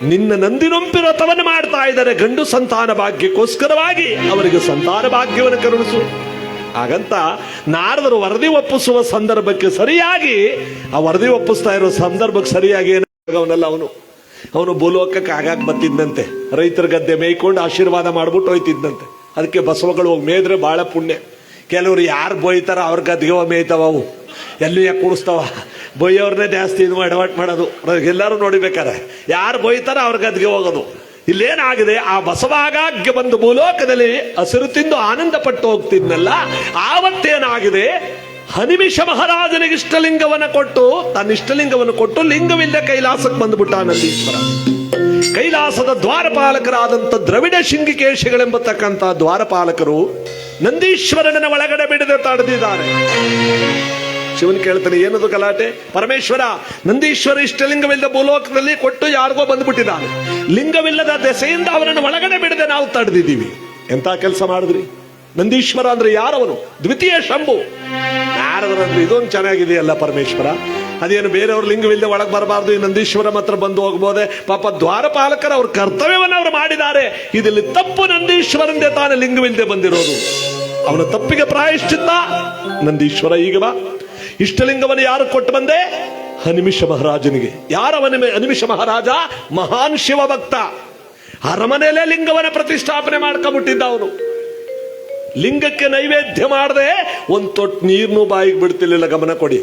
ನಿನ್ನ ನಂದಿನೊಂಪಿ ವ್ರತವನ್ನು ಮಾಡ್ತಾ ಇದ್ದಾರೆ. ಗಂಡು ಸಂತಾನ ಭಾಗ್ಯಕ್ಕೋಸ್ಕರವಾಗಿ ಅವರಿಗೆ ಸಂತಾನ ಭಾಗ್ಯವನ್ನು ಕರುಣಿಸು. ಹಾಗಂತ ನಾರದರು ವರದಿ ಒಪ್ಪಿಸುವ ಸಂದರ್ಭಕ್ಕೆ ಸರಿಯಾಗಿ ಆ ವರದಿ ಒಪ್ಪಿಸ್ತಾ ಇರೋ ಸಂದರ್ಭಕ್ಕೆ ಸರಿಯಾಗಿ ಏನಾಗವನಲ್ಲ, ಅವನು ಭೂಲೋಕಕ್ಕೆ ಆಗಾಗ ಬತ್ತಿದ್ದಂತೆ. ರೈತರ ಗದ್ದೆ ಮೇಯ್ಕೊಂಡು ಆಶೀರ್ವಾದ ಮಾಡ್ಬಿಟ್ಟು ಹೋಯ್ತಿದ್ದಂತೆ. ಅದಕ್ಕೆ ಬಸವಗಳು ಹೋಗಿ ಮೇದ್ರೆ ಬಹಳ ಪುಣ್ಯ. ಕೆಲವರು ಯಾರು ಬೈತಾರ ಅವ್ರ ಗದ್ಗೆ ಮೇಯ್ತಾವ, ಅವು ಎಲ್ಲಿ ಕೂಡಿಸ್ತಾವ. ಬೈಯವ್ರನ್ನೇ ಜಾಸ್ತಿ ಇದು ಅಡವಾಟ್ ಮಾಡೋದು. ಎಲ್ಲರೂ ನೋಡಿಬೇಕಾರೆ ಯಾರು ಬೈತಾರ ಅವ್ರ ಗದ್ಗೆ ಹೋಗೋದು. ಇಲ್ಲೇನಾಗಿದೆ, ಆ ಬಸವಾಗಾಗ್ಯ ಬಂದು ಭೂಲೋಕದಲ್ಲಿ ಹಸಿರು ತಿಂದು ಆನಂದ ಪಟ್ಟು ಹೋಗ್ತಿದ್ನಲ್ಲ, ಆವತ್ತೇನಾಗಿದೆ, ಹನಿಮಿಷ ಮಹಾರಾಜನಿಗೆ ಇಷ್ಟಲಿಂಗವನ್ನ ಕೊಟ್ಟು, ತನ್ನ ಇಷ್ಟಲಿಂಗವನ್ನು ಕೊಟ್ಟು ಲಿಂಗವಿಲ್ಲದೆ ಕೈಲಾಸಕ್ಕೆ ಬಂದ್ಬಿಟ್ಟ ನಂದೀಶ್ವರ. ಕೈಲಾಸದ ದ್ವಾರಪಾಲಕರಾದಂಥ ದ್ರವಿಡ ಶಿಂಗಿಕೇಶಿಗಳೆಂಬತಕ್ಕಂಥ ದ್ವಾರಪಾಲಕರು ನಂದೀಶ್ವರನ ಒಳಗಡೆ ಬಿಡದೆ ತಡೆದಿದ್ದಾರೆ. ಶಿವನ್ ಕೇಳ್ತಾನೆ, ಏನದು ಗಲಾಟೆ? ಪರಮೇಶ್ವರ, ನಂದೀಶ್ವರ ಇಷ್ಟಲಿಂಗವಿಲ್ಲದ ಭೂಲೋಕದಲ್ಲಿ ಕೊಟ್ಟು ಯಾರಿಗೋ ಬಂದ್ಬಿಟ್ಟಿದ್ದಾನೆ. ಲಿಂಗವಿಲ್ಲದ ದೆಸೆಯಿಂದ ಅವರನ್ನು ಒಳಗಡೆ ಬಿಡದೆ ನಾವು ತಡೆದಿದ್ದೀವಿ. ಎಂತ ಕೆಲಸ ಮಾಡಿದ್ರಿ? ನಂದೀಶ್ವರ ಅಂದ್ರೆ ಯಾರವನು? ದ್ವಿತೀಯ ಶಂಭು. ಯಾರವರಂದ್ರೆ ಇದೊಂದು ಚೆನ್ನಾಗಿದೆಯಲ್ಲ ಪರಮೇಶ್ವರ. ಅದೇನು ಬೇರೆಯವ್ರ ಲಿಂಗವಿಲ್ಲದೆ ಒಳಗೆ ಬರಬಾರ್ದು, ಈ ನಂದೀಶ್ವರ ಮಾತ್ರ ಬಂದು ಹೋಗ್ಬೋದೆ? ಪಾಪ ದ್ವಾರಪಾಲಕರ ಅವ್ರ ಕರ್ತವ್ಯವನ್ನು ಅವರು ಮಾಡಿದ್ದಾರೆ. ಇದರಲ್ಲಿ ತಪ್ಪು ನಂದೀಶ್ವರಂದೇ ತಾನೇ ಲಿಂಗವಿಲ್ಲದೆ ಬಂದಿರೋದು. ಅವನ ತಪ್ಪಿಗೆ ಪ್ರಾಯಶ್ಚಿತ್ತ ನಂದೀಶ್ವರ. ಈಗ ಬಾ, ಇಷ್ಟಲಿಂಗವನ್ನು ಯಾರು ಕೊಟ್ಟು ಬಂದೆ? ಹನಿಮಿಷ ಮಹಾರಾಜನಿಗೆ. ಯಾರವನ ಹನಿಮಿಷ ಮಹಾರಾಜ? ಮಹಾನ್ ಶಿವ ಭಕ್ತ. ಅರಮನೆಯಲ್ಲೇ ಲಿಂಗವನ್ನ ಪ್ರತಿಷ್ಠಾಪನೆ ಮಾಡ್ಕೊಂಡ್ಬಿಟ್ಟಿದ್ದ ಅವನು. ಲಿಂಗಕ್ಕೆ ನೈವೇದ್ಯ ಮಾಡದೆ ಒಂದು ತೊಟ್ಟು ನೀರ್ನು ಬಾಯಿಗೆ ಬಿಡ್ತಿರ್ಲಿಲ್ಲ, ಗಮನ ಕೊಡಿ.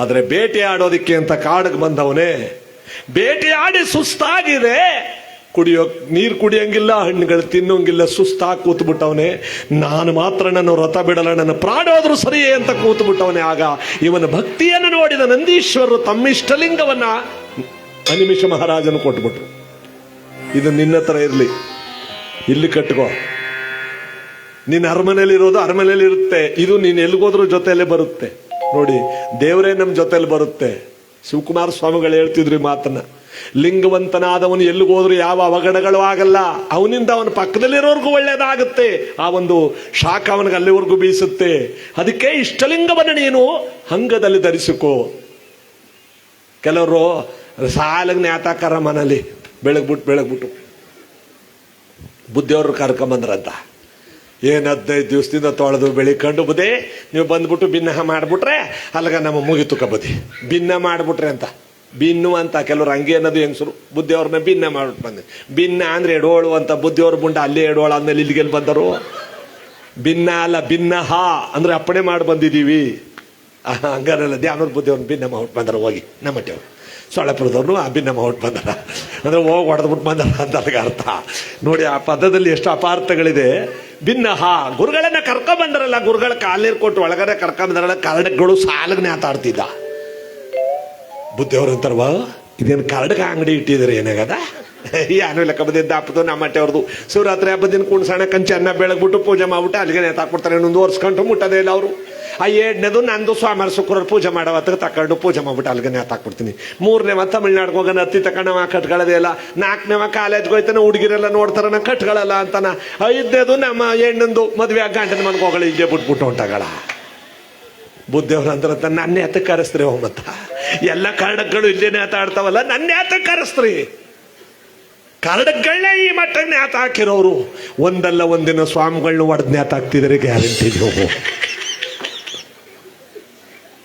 ಆದ್ರೆ ಬೇಟೆ ಆಡೋದಿಕ್ಕೆ ಅಂತ ಕಾಡಿಗೆ ಬಂದವನೇ. ಬೇಟೆಯಾಡಿ ಸುಸ್ತಾಗಿದೆ, ನೀರು ಕುಡಿಯಂಗಿಲ್ಲ, ಹಣ್ಣುಗಳು ತಿನ್ನೋಂಗಿಲ್ಲ, ಸುಸ್ತಾಗಿ ಕೂತ್ಬಿಟ್ಟವನೇ. ನಾನು ಮಾತ್ರ ನನ್ನ ವ್ರತ ಬಿಡಲ್ಲ, ನನ್ನ ಪ್ರಾಣ ಹೋದ್ರು ಸರಿಯೇ ಅಂತ ಕೂತ್ಬಿಟ್ಟವನೇ. ಆಗ ಇವನ ಭಕ್ತಿಯನ್ನು ನೋಡಿದ ನಂದೀಶ್ವರರು ತಮ್ಮ ಇಷ್ಟಲಿಂಗವನ್ನ ಹನಿಮಿಷ ಮಹಾರಾಜನು ಕೊಟ್ಬಿಟ್ರು. ಇದು ನಿನ್ನ ಹತ್ರ ಇರ್ಲಿ, ಇಲ್ಲಿ ಕಟ್ಕೋ. ನಿನ್ನ ಅರಮನೆಯಲ್ಲಿ ಇರೋದು ಅರಮನೆಯಲ್ಲಿ ಇರುತ್ತೆ, ಇದು ನೀನು ಎಲ್ಲಿಗೋದ್ರೂ ಜೊತೆಯಲ್ಲೇ ಬರುತ್ತೆ. ನೋಡಿ, ದೇವರೇ ನಮ್ಮ ಜೊತೆಲಿ ಬರುತ್ತೆ. ಶಿವಕುಮಾರ ಸ್ವಾಮಿಗಳು ಹೇಳ್ತಿದ್ರು ಈ ಮಾತನ್ನ. ಲಿಂಗವಂತನಾದವನು ಎಲ್ಲಿಗೋದ್ರು ಯಾವ ಅವಘಡಗಳು ಆಗಲ್ಲ, ಅವನಿಂದ ಅವನ ಪಕ್ಕದಲ್ಲಿರೋರ್ಗೂ ಒಳ್ಳೇದಾಗುತ್ತೆ. ಆ ಒಂದು ಶಾಖ ಅವನಿಗೆ ಅಲ್ಲಿವರೆಗೂ ಬೀಸುತ್ತೆ. ಅದಕ್ಕೆ ಇಷ್ಟಲಿಂಗವನ್ನು ನೀನು ಹಂಗದಲ್ಲಿ ಧರಿಸಿಕೋ. ಕೆಲವರು ಸಾಲಿಗೆ ನೇತಾಕರ ಮನೇಲಿ ಬೆಳಗ್ಬಿಟ್ಟು ಬುದ್ಧಿಯವ್ರು ಕರ್ಕೊಂಬಂದ್ರಂತ. ಏನು 15 ದಿವಸದಿಂದ ತೊಳೆದು ಬೆಳಿಕೊಂಡು ಬುದ್ಧಿ ನೀವು ಬಂದ್ಬಿಟ್ಟು ಭಿನ್ನ ಮಾಡಿಬಿಟ್ರೆ ಅಲ್ಗ ನಮ್ಮ ಮುಗಿತು ಕಬದಿ ಭಿನ್ನ ಮಾಡಿಬಿಟ್ರೆ ಅಂತ. ಭಿನ್ನು ಅಂತ ಕೆಲವ್ರು ಹಂಗೆ ಅನ್ನೋದು ಹೆಂಗಸರು ಬುದ್ಧಿಯವ್ರನ್ನ ಭಿನ್ನ ಮಾಡ್ಬಿಟ್ಟು ಬಂದೆ. ಭಿನ್ನ ಅಂದ್ರೆ ಎಡೋಳು ಅಂತ ಬುದ್ಧಿಯವ್ರ ಮುಂಡ ಅಲ್ಲೇ ಎಡೋಳು ಆದ್ಮೇಲೆ ಇಲ್ಲಿಗೆಲ್ಲಿ ಬಂದರು. ಭಿನ್ನ ಅಲ್ಲ ಭಿನ್ನ ಹಾ ಅಂದ್ರೆ ಅಪ್ಪಣೆ ಮಾಡಿ ಬಂದಿದ್ದೀವಿ ಹಂಗಾರಲ್ಲ. ಧ್ಯಾನವ್ರ ಬುದ್ಧಿಯವ್ರನ್ನ ಭಿನ್ನ ಮಾಡ್ಬಿಟ್ಟು ಬಂದಾರ ಹೋಗಿ ನಮ್ಮಟ್ಟೆವ್ರು. ಸೊಳ್ಳೆಪುರದವ್ರು ಆ ಭಿನ್ನ ಮಾಡ್ಬಿಟ್ಟು ಬಂದಾರ ಅಂದ್ರೆ ಹೋಗಿ ಹೊಡೆದ್ಬಿಟ್ಟು ಬಂದಾರ ಅಂತ ಅದಕ್ಕೆ ಅರ್ಥ ನೋಡಿ. ಆ ಪದದಲ್ಲಿ ಎಷ್ಟು ಅಪಾರ್ಥಗಳಿದೆ. ಭಿನ್ನ ಹಾ ಗುರುಗಳನ್ನ ಕರ್ಕೊಂಬಂದಾರಲ್ಲ, ಗುರುಗಳ ಕಾಲೀರ್ ಕೊಟ್ಟು ಒಳಗಡೆ ಕರ್ಕೊಂಬಂದಾರಲ್ಲ, ಕರಡಗಳು ಸಾಲಗ್ನೆ ಆತಾಡ್ತಿದ್ದ. ಬುದ್ಧಿಯವ್ರು ಅಂತಾರವ ಇದೇನು ಕರಡಗ ಅಂಗಡಿ ಇಟ್ಟಿದ್ದಾರೆ ಏನಾಗದ ಏನೂ ಇಲ್ಲ ಕಬದಿದ್ದ ಹಬ್ಬದು ನಮ್ಮ ಅವ್ರದ್ದು ಶಿವರಾತ್ರಿ ಹಬ್ಬದಿನ ಕುಣ್ಸಣ ಕಂಚಿ ಅನ್ನ ಬೆಳಗ್ಬಿಟ್ಟು ಪೂಜೆ ಮಾಡ್ಬಿಟ್ಟು ಅಲ್ಲಿಗೆ ನೇತಾಕ್ಬಿಡ್ತಾರೆ. ಇನ್ನೊಂದು ವರ್ಷಕೊಂಡು ಮುಟ್ಟೋದೇ ಇಲ್ಲ ಅವರು. ಆ 2ನೇದು ನಂದು ಸೋಮವಾರ ಶುಕ್ರವಾರ ಪೂಜೆ ಮಾಡೋವತ್ತಿಗೆ ತಕೊಂಡು ಪೂಜೆ ಮಾಡ್ಬಿಟ್ಟು ಅಲ್ಲಿಗೆ ನೇತಾಕ್ಬಿಡ್ತೀನಿ. 3ನೇವ ತಮಿಳ್ನಾಡಿಗೆ ಹೋಗೋಣ ಅತ್ತಿ ತಗೊಂಡವ ಕಟ್ಕೊಳ್ಳೋದೇ ಇಲ್ಲ. 4ನೇವ ಕಾಲೇಜ್ಗೆ ಹೋಯ್ತಾನೆ ಹುಡುಗಿರೆಲ್ಲ ನೋಡ್ತಾರ ನಾ ಕಟ್ಕೊಳ್ಳಲ್ಲ ಅಂತಾನ. 5ನೇದು ನಮ್ಮ ಹೆಣ್ಣಂದು ಮದುವೆ ಗಂಟನ ಮನ್ಗೆ ಹೋಗಲ್ಲ ಇಲ್ಲೇ ಬಿಟ್ಬಿಟ್ಟು ಹೊಂಟಾಗಳ. ಬುದ್ಧಿಯವ್ರ ಅಂತ ನನ್ನ ಯಾತಕ್ಕೆ ಕರೆಸ್ತ್ರಿ ಮತ್ತ ಎಲ್ಲ ಕರಡಗಳು ಇಲ್ಲೇ ನೇತಾಡ್ತಾವಲ್ಲ ನನ್ನ ಯಾತಕ್ಕೆ ಕರೆಸ್ತ್ರಿ. ಕರಡಗಳನ್ನೇ ಈ ಮಟ್ಟಕ್ಕೆ ನೇತ ಹಾಕಿರೋರು ಒಂದಲ್ಲ ಒಂದಿನ ಸ್ವಾಮಿಗಳನ್ನ ಒಡೆದು ನೇತ ಹಾಕ್ತಿದ್ರೆ ಗ್ಯಾರಂಟಿ ನೀವು.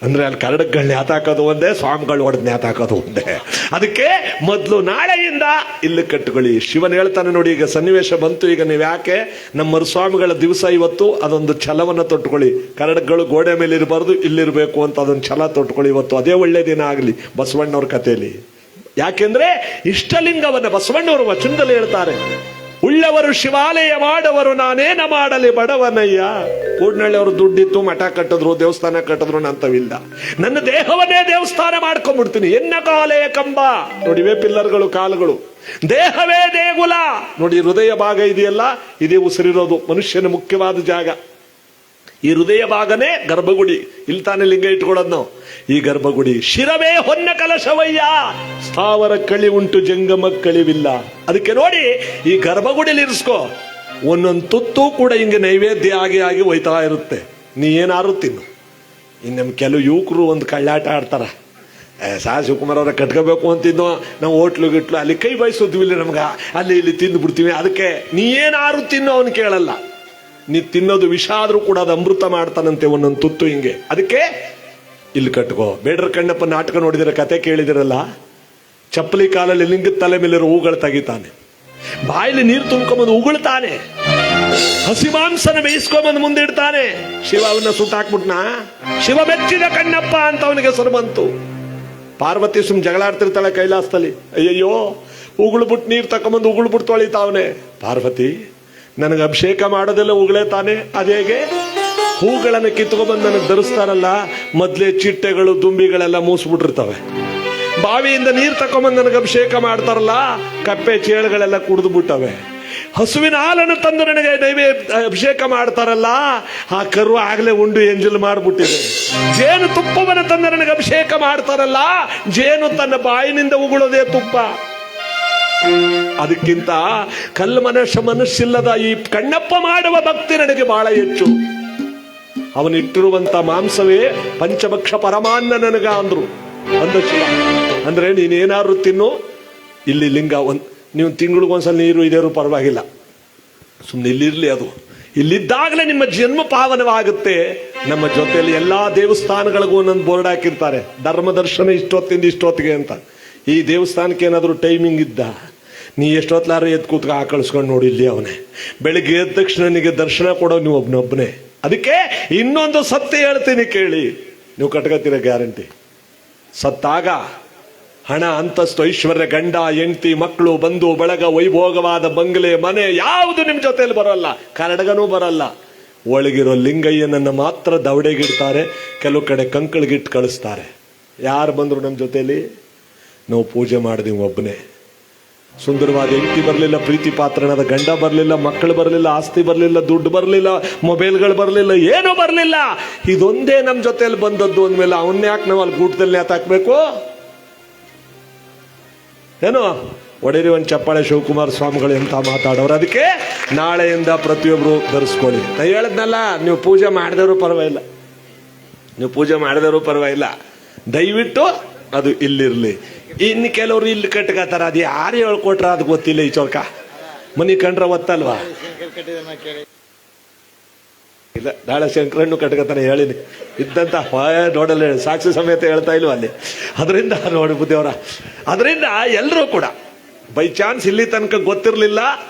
ಅಂದ್ರೆ ಅಲ್ಲಿ ಕರಡಗಳನ್ನ ನೇತ ಹಾಕೋದು ಒಂದೇ, ಸ್ವಾಮಿಗಳು ಒಡೆದು ನೇತ ಹಾಕೋದು ಒಂದೇ. ಅದಕ್ಕೆ ಮೊದಲು ನಾಳೆಯಿಂದ ಇಲ್ಲಿ ಕಟ್ಟುಕೊಳ್ಳಿ. ಶಿವನ್ ಹೇಳ್ತಾನೆ ನೋಡಿ, ಈಗ ಸನ್ನಿವೇಶ ಬಂತು, ಈಗ ನೀವು ಯಾಕೆ ನಮ್ಮ ಮರುಸ್ವಾಮಿಗಳ ದಿವಸ ಇವತ್ತು ಅದೊಂದು ಛಲವನ್ನು ತೊಟ್ಕೊಳ್ಳಿ. ಕರಡಗಳು ಗೋಡೆ ಮೇಲೆ ಇರಬಾರ್ದು, ಇಲ್ಲಿರಬೇಕು ಅಂತ ಅದೊಂದು ಛಲ ತೊಟ್ಕೊಳ್ಳಿ. ಇವತ್ತು ಅದೇ ಒಳ್ಳೆ ದಿನ ಆಗಲಿ ಬಸವಣ್ಣವ್ರ ಕಥೆಯಲ್ಲಿ. ಯಾಕೆಂದ್ರೆ ಇಷ್ಟಲಿಂಗವನ್ನ ಬಸವಣ್ಣವರು ವಚನದಲ್ಲಿ ಹೇಳ್ತಾರೆ, ಉಳ್ಳವರು ಶಿವಾಲಯ ಮಾಡವರು ನಾನೇನ ಮಾಡಲಿ ಬಡವನಯ್ಯ. ಕೂಡ್ನಳ್ಳಿಯವರು ದುಡ್ಡಿತ್ತು, ಮಠ ಕಟ್ಟಿದ್ರು, ದೇವಸ್ಥಾನ ಕಟ್ಟಿದ್ರು, ನಂತವಿಲ್ಲ. ನನ್ನ ದೇಹವನ್ನೇ ದೇವಸ್ಥಾನ ಮಾಡ್ಕೊಂಡ್ಬಿಡ್ತೀನಿ. ಎನ್ನ ಕಾಲೆಯ ಕಂಬ ನೋಡಿವೆ ಪಿಲ್ಲರ್ಗಳು ಕಾಲುಗಳು, ದೇಹವೇ ದೇಗುಲ ನೋಡಿ. ಹೃದಯ ಭಾಗ ಇದೆಯಲ್ಲ, ಇದೇ ಉಸಿರಿರೋದು ಮನುಷ್ಯನ ಮುಖ್ಯವಾದ ಜಾಗ. ಈ ಹೃದಯ ಭಾಗನೇ ಗರ್ಭಗುಡಿ. ಇಲ್ಲಿ ತಾನೇ ಲಿಂಗ ಇಟ್ಕೊಳ್ಳೋದು ನಾವು. ಈ ಗರ್ಭಗುಡಿ ಶಿರವೇ ಹೊನ್ನ ಕಲಶವಯ್ಯ, ಸ್ಥಾವರ ಕಳಿ ಉಂಟು ಜಂಗಮ ಕಳಿವಿಲ್ಲ. ಅದಕ್ಕೆ ನೋಡಿ ಈ ಗರ್ಭಗುಡಿಲಿ ಇರಿಸ್ಕೋ. ಒಂದೊಂದು ತುತ್ತು ಕೂಡ ಹಿಂಗೆ ನೈವೇದ್ಯ ಆಗಿ ಹೋಯ್ತಾ ಇರುತ್ತೆ. ನೀ ಏನಾರು ತಿನ್ನು. ಇನ್ನು ನಮ್ಮ ಕೆಲವು ಯುವಕರು ಒಂದು ಕಳ್ಳಾಟ ಆಡ್ತಾರ. ಶಿವಕುಮಾರ್ ಅವರ ಕಟ್ಕೋಬೇಕು ಅಂತಿದ್ದೋ ನಾವು ಹೋಟ್ಲು ಗಿಟ್ಲು ಅಲ್ಲಿ ಕೈ ಬಯಸೋದ್ವಿ ಇಲ್ಲ ನಮ್ಗ, ಅಲ್ಲಿ ಇಲ್ಲಿ ತಿಂದು ಬಿಡ್ತೀವಿ. ಅದಕ್ಕೆ ನೀ ಏನಾರು ತಿನ್ನು ಅವನು ಕೇಳಲ್ಲ. ನೀ ತಿನ್ನೋದು ವಿಷ ಆದ್ರೂ ಕೂಡ ಅದು ಅಮೃತ ಮಾಡ್ತಾನಂತೆ ಒಂದೊಂದು ತುತ್ತು ಹಿಂಗೆ. ಅದಕ್ಕೆ ಇಲ್ಲಿ ಕಟ್ಕೋ. ಬೇಡರ ಕಣ್ಣಪ್ಪ ನಾಟಕ ನೋಡಿದಿರ, ಕತೆ ಕೇಳಿದಿರಲ್ಲ. ಚಪ್ಪಲಿ ಕಾಲಲ್ಲಿ ಲಿಂಗದ ತಲೆ ಮೇಲಿರೋ ಹೂಗಳು ತೆಗಿತಾನೆ, ಬಾಯಲ್ಲಿ ನೀರು ತುಂಬ್ಕೊಂಬಂದು ಉಗುಳ್ತಾನೆ, ಹಸಿ ಮಾಂಸನ ಬೇಯಿಸ್ಕೊಂಬಂದು ಮುಂದಿಡ್ತಾನೆ. ಶಿವ ಅವನ್ನ ಸುಟ್ಟಾಕ್ಬಿಟ್ನಾ. ಶಿವ ಬೆಚ್ಚಿದ ಕಣ್ಣಪ್ಪ ಅಂತ ಅವನಿಗೆ ಹೆಸರು ಬಂತು. ಪಾರ್ವತಿ ಸುಮ್ ಜಗಳಾಡ್ತಿರ್ತಾಳೆ ಕೈಲಾಸದಲ್ಲಿ. ಅಯ್ಯಯ್ಯೋ ಉಗುಳ್ಬಿಟ್ಟು ನೀರು ತಕೊಂಬಂದು ಉಗುಳ್ಬಿಟ್ಟು ತೊಳಿತಾವನೆ. ಪಾರ್ವತಿ ನನಗೆ ಅಭಿಷೇಕ ಮಾಡೋದೆಲ್ಲ ಉಗುಳೇ ತಾನೆ, ಅದೇಗೆ ಹೂಗಳನ್ನು ಕಿತ್ಕೊಂಡ್ಬಂದು ನನಗೆ ಧರಿಸ್ತಾರಲ್ಲ, ಮೊದಲೇ ಚಿಟ್ಟೆಗಳು ದುಂಬಿಗಳೆಲ್ಲ ಮೂಸ್ಬಿಟ್ಟಿರ್ತವೆ. ಬಾವಿಯಿಂದ ನೀರು ತಕೊಂಬಂದು ನನಗೆ ಅಭಿಷೇಕ ಮಾಡ್ತಾರಲ್ಲ, ಕಪ್ಪೆ ಚೇಳುಗಳೆಲ್ಲ ಕುಡಿದು ಬಿಟ್ಟವೆ. ಹಸುವಿನ ಹಾಲನ್ನು ತಂದು ನನಗೆ ಅಭಿಷೇಕ ಮಾಡ್ತಾರಲ್ಲ, ಆ ಕರು ಆಗ್ಲೇ ಉಂಡು ಎಂಜಲ್ ಮಾಡ್ಬಿಟ್ಟಿದೆ. ಜೇನು ತುಪ್ಪವನ್ನು ತಂದು ನನಗೆ ಅಭಿಷೇಕ ಮಾಡ್ತಾರಲ್ಲ, ಜೇನು ತನ್ನ ಬಾಯಿನಿಂದ ಉಗುಳೋದೇ ತುಪ್ಪ. ಅದಕ್ಕಿಂತ ಕಲ್ಲು ಮನಸ್ಸಿಲ್ಲದ ಈ ಕಣ್ಣಪ್ಪ ಮಾಡುವ ಭಕ್ತಿ ನನಗೆ ಬಹಳ ಹೆಚ್ಚು. ಅವನಿಟ್ಟಿರುವಂತ ಮಾಂಸವೇ ಪಂಚಭಕ್ಷ ಪರಮಾನ್ನ ನನಗ ಅಂದ್ರು ಅಂದ ಶಿವ. ಅಂದ್ರೆ ನೀನೇನಾದ್ರು ತಿನ್ನು, ಇಲ್ಲಿ ಲಿಂಗ ನೀವು ತಿಂಗಳಿಗೊಂದ್ಸಲ ನೀರು ಇದೇರು ಪರವಾಗಿಲ್ಲ, ಸುಮ್ಮನೆ ಇಲ್ಲಿರ್ಲಿ. ಅದು ಇಲ್ಲಿದ್ದಾಗಲೇ ನಿಮ್ಮ ಜನ್ಮ ಪಾವನವಾಗುತ್ತೆ. ನಮ್ಮ ಜೊತೆಯಲ್ಲಿ ಎಲ್ಲಾ ದೇವಸ್ಥಾನಗಳಿಗೂ ಒಂದೊಂದು ಬೋರ್ಡ್ ಹಾಕಿರ್ತಾರೆ, ಧರ್ಮ ದರ್ಶನ ಇಷ್ಟೊತ್ತಿಂದ ಇಷ್ಟೊತ್ತಿಗೆ ಅಂತ. ಈ ದೇವಸ್ಥಾನಕ್ಕೆ ಏನಾದ್ರು ಟೈಮಿಂಗ್ ಇದ್ದ, ನೀ ಎಷ್ಟೊತ್ತಲಾರ ಎದ್ದು ಕೂತ್ಕ ಕಳಿಸ್ಕೊಂಡು ನೋಡಿ. ಇಲ್ಲಿ ಅವನೇ ಬೆಳಿಗ್ಗೆ ಎದ್ದ ತಕ್ಷಣ ನನಗೆ ದರ್ಶನ ಕೊಡೋ ನೀವು ಒಬ್ಬನೊಬ್ಬನೇ. ಅದಕ್ಕೆ ಇನ್ನೊಂದು ಸತ್ಯ ಹೇಳ್ತೀನಿ ಕೇಳಿ, ನೀವು ಕಟ್ಕೋತೀರ ಗ್ಯಾರಂಟಿ. ಸತ್ತಾಗ ಹಣ, ಅಂತಸ್ತು, ಐಶ್ವರ್ಯ, ಗಂಡ, ಹೆಂಡತಿ, ಮಕ್ಕಳು, ಬಂಧು ಬಳಗ, ವೈಭೋಗವಾದ ಬಂಗಲೆ, ಮನೆ ಯಾವುದು ನಿಮ್ ಜೊತೆಯಲ್ಲಿ ಬರೋಲ್ಲ, ಕರಡಗನೂ ಬರಲ್ಲ. ಒಳಗಿರೋ ಲಿಂಗಯ್ಯನನ್ನ ಮಾತ್ರ ದವಡೆಗಿಡ್ತಾರೆ, ಕೆಲವು ಕಡೆ ಕಂಕಳಿಗಿಟ್ಟು ಕಳಿಸ್ತಾರೆ. ಯಾರು ಬಂದ್ರು ನಮ್ಮ ಜೊತೆಯಲ್ಲಿ ನಾವು ಪೂಜೆ ಮಾಡಿದೀವಿ ಒಬ್ಬನೇ. ಸುಂದರವಾದ ಹೆಂಡತಿ ಬರಲಿಲ್ಲ, ಪ್ರೀತಿ ಪಾತ್ರನಾದ ಗಂಡ ಬರಲಿಲ್ಲ, ಮಕ್ಕಳು ಬರಲಿಲ್ಲ, ಆಸ್ತಿ ಬರಲಿಲ್ಲ, ದುಡ್ಡು ಬರಲಿಲ್ಲ, ಮೊಬೈಲ್ಗಳು ಬರಲಿಲ್ಲ, ಏನೂ ಬರಲಿಲ್ಲ. ಇದೊಂದೇ ನಮ್ಮ ಜೊತೆಯಲ್ಲಿ ಬಂದದ್ದು ಅಂದ್ಮೇಲೆ ಅವನ್ನೇ ಯಾಕೆ ನಾವು ಅಲ್ಲಿ ಗೂಟದಲ್ಲಿ ನೇತಾಕ್ಬೇಕು? ಏನೋ ಒಡೆರಿ ಒಂದು ಚಪ್ಪಾಳೆ ಶಿವಕುಮಾರ ಸ್ವಾಮಿಗಳು ಎಂತ ಮಾತಾಡೋರು. ಅದಕ್ಕೆ ನಾಳೆಯಿಂದ ಪ್ರತಿಯೊಬ್ರು ಧರಿಸ್ಕೊಳ್ಳಿ. ನಾ ಹೇಳದ್ನಲ್ಲ, ನೀವು ಪೂಜೆ ಮಾಡಿದವರು ಪರವಾಗಿಲ್ಲ, ನೀವು ಪೂಜೆ ಮಾಡಿದವರು ಪರವಾಗಿಲ್ಲ, ದಯವಿಟ್ಟು ಅದು ಇಲ್ಲಿರ್ಲಿ. ಇನ್ನು ಕೆಲವರು ಇಲ್ಲಿ ಕಟ್ಕತಾರ, ಅದು ಯಾರು ಹೇಳ್ಕೊಟ್ರ ಅದು ಗೊತ್ತಿಲ್ಲ. ಈ ಚೌಕ ಮನಿ ಕಂಡ್ರ ಒತ್ತಲ್ವಾ? ಇಲ್ಲ, ನಾಳೆ ಶಂಕರಣ್ಣು ಕಟ್ಕತಾನೆ ಹೇಳಿನಿ ಇದ್ದಂತ ನೋಡಲ್ಲ, ಸಾಕ್ಷಿ ಸಮೇತ ಹೇಳ್ತಾ ಇಲ್ವ ಅಲ್ಲಿ. ಅದರಿಂದ ನೋಡಿ ಬುದ್ಧಿಯವರ, ಅದರಿಂದ ಎಲ್ಲರೂ ಕೂಡ ಬೈ ಚಾನ್ಸ್ ಇಲ್ಲಿ ತನಕ ಗೊತ್ತಿರಲಿಲ್ಲ.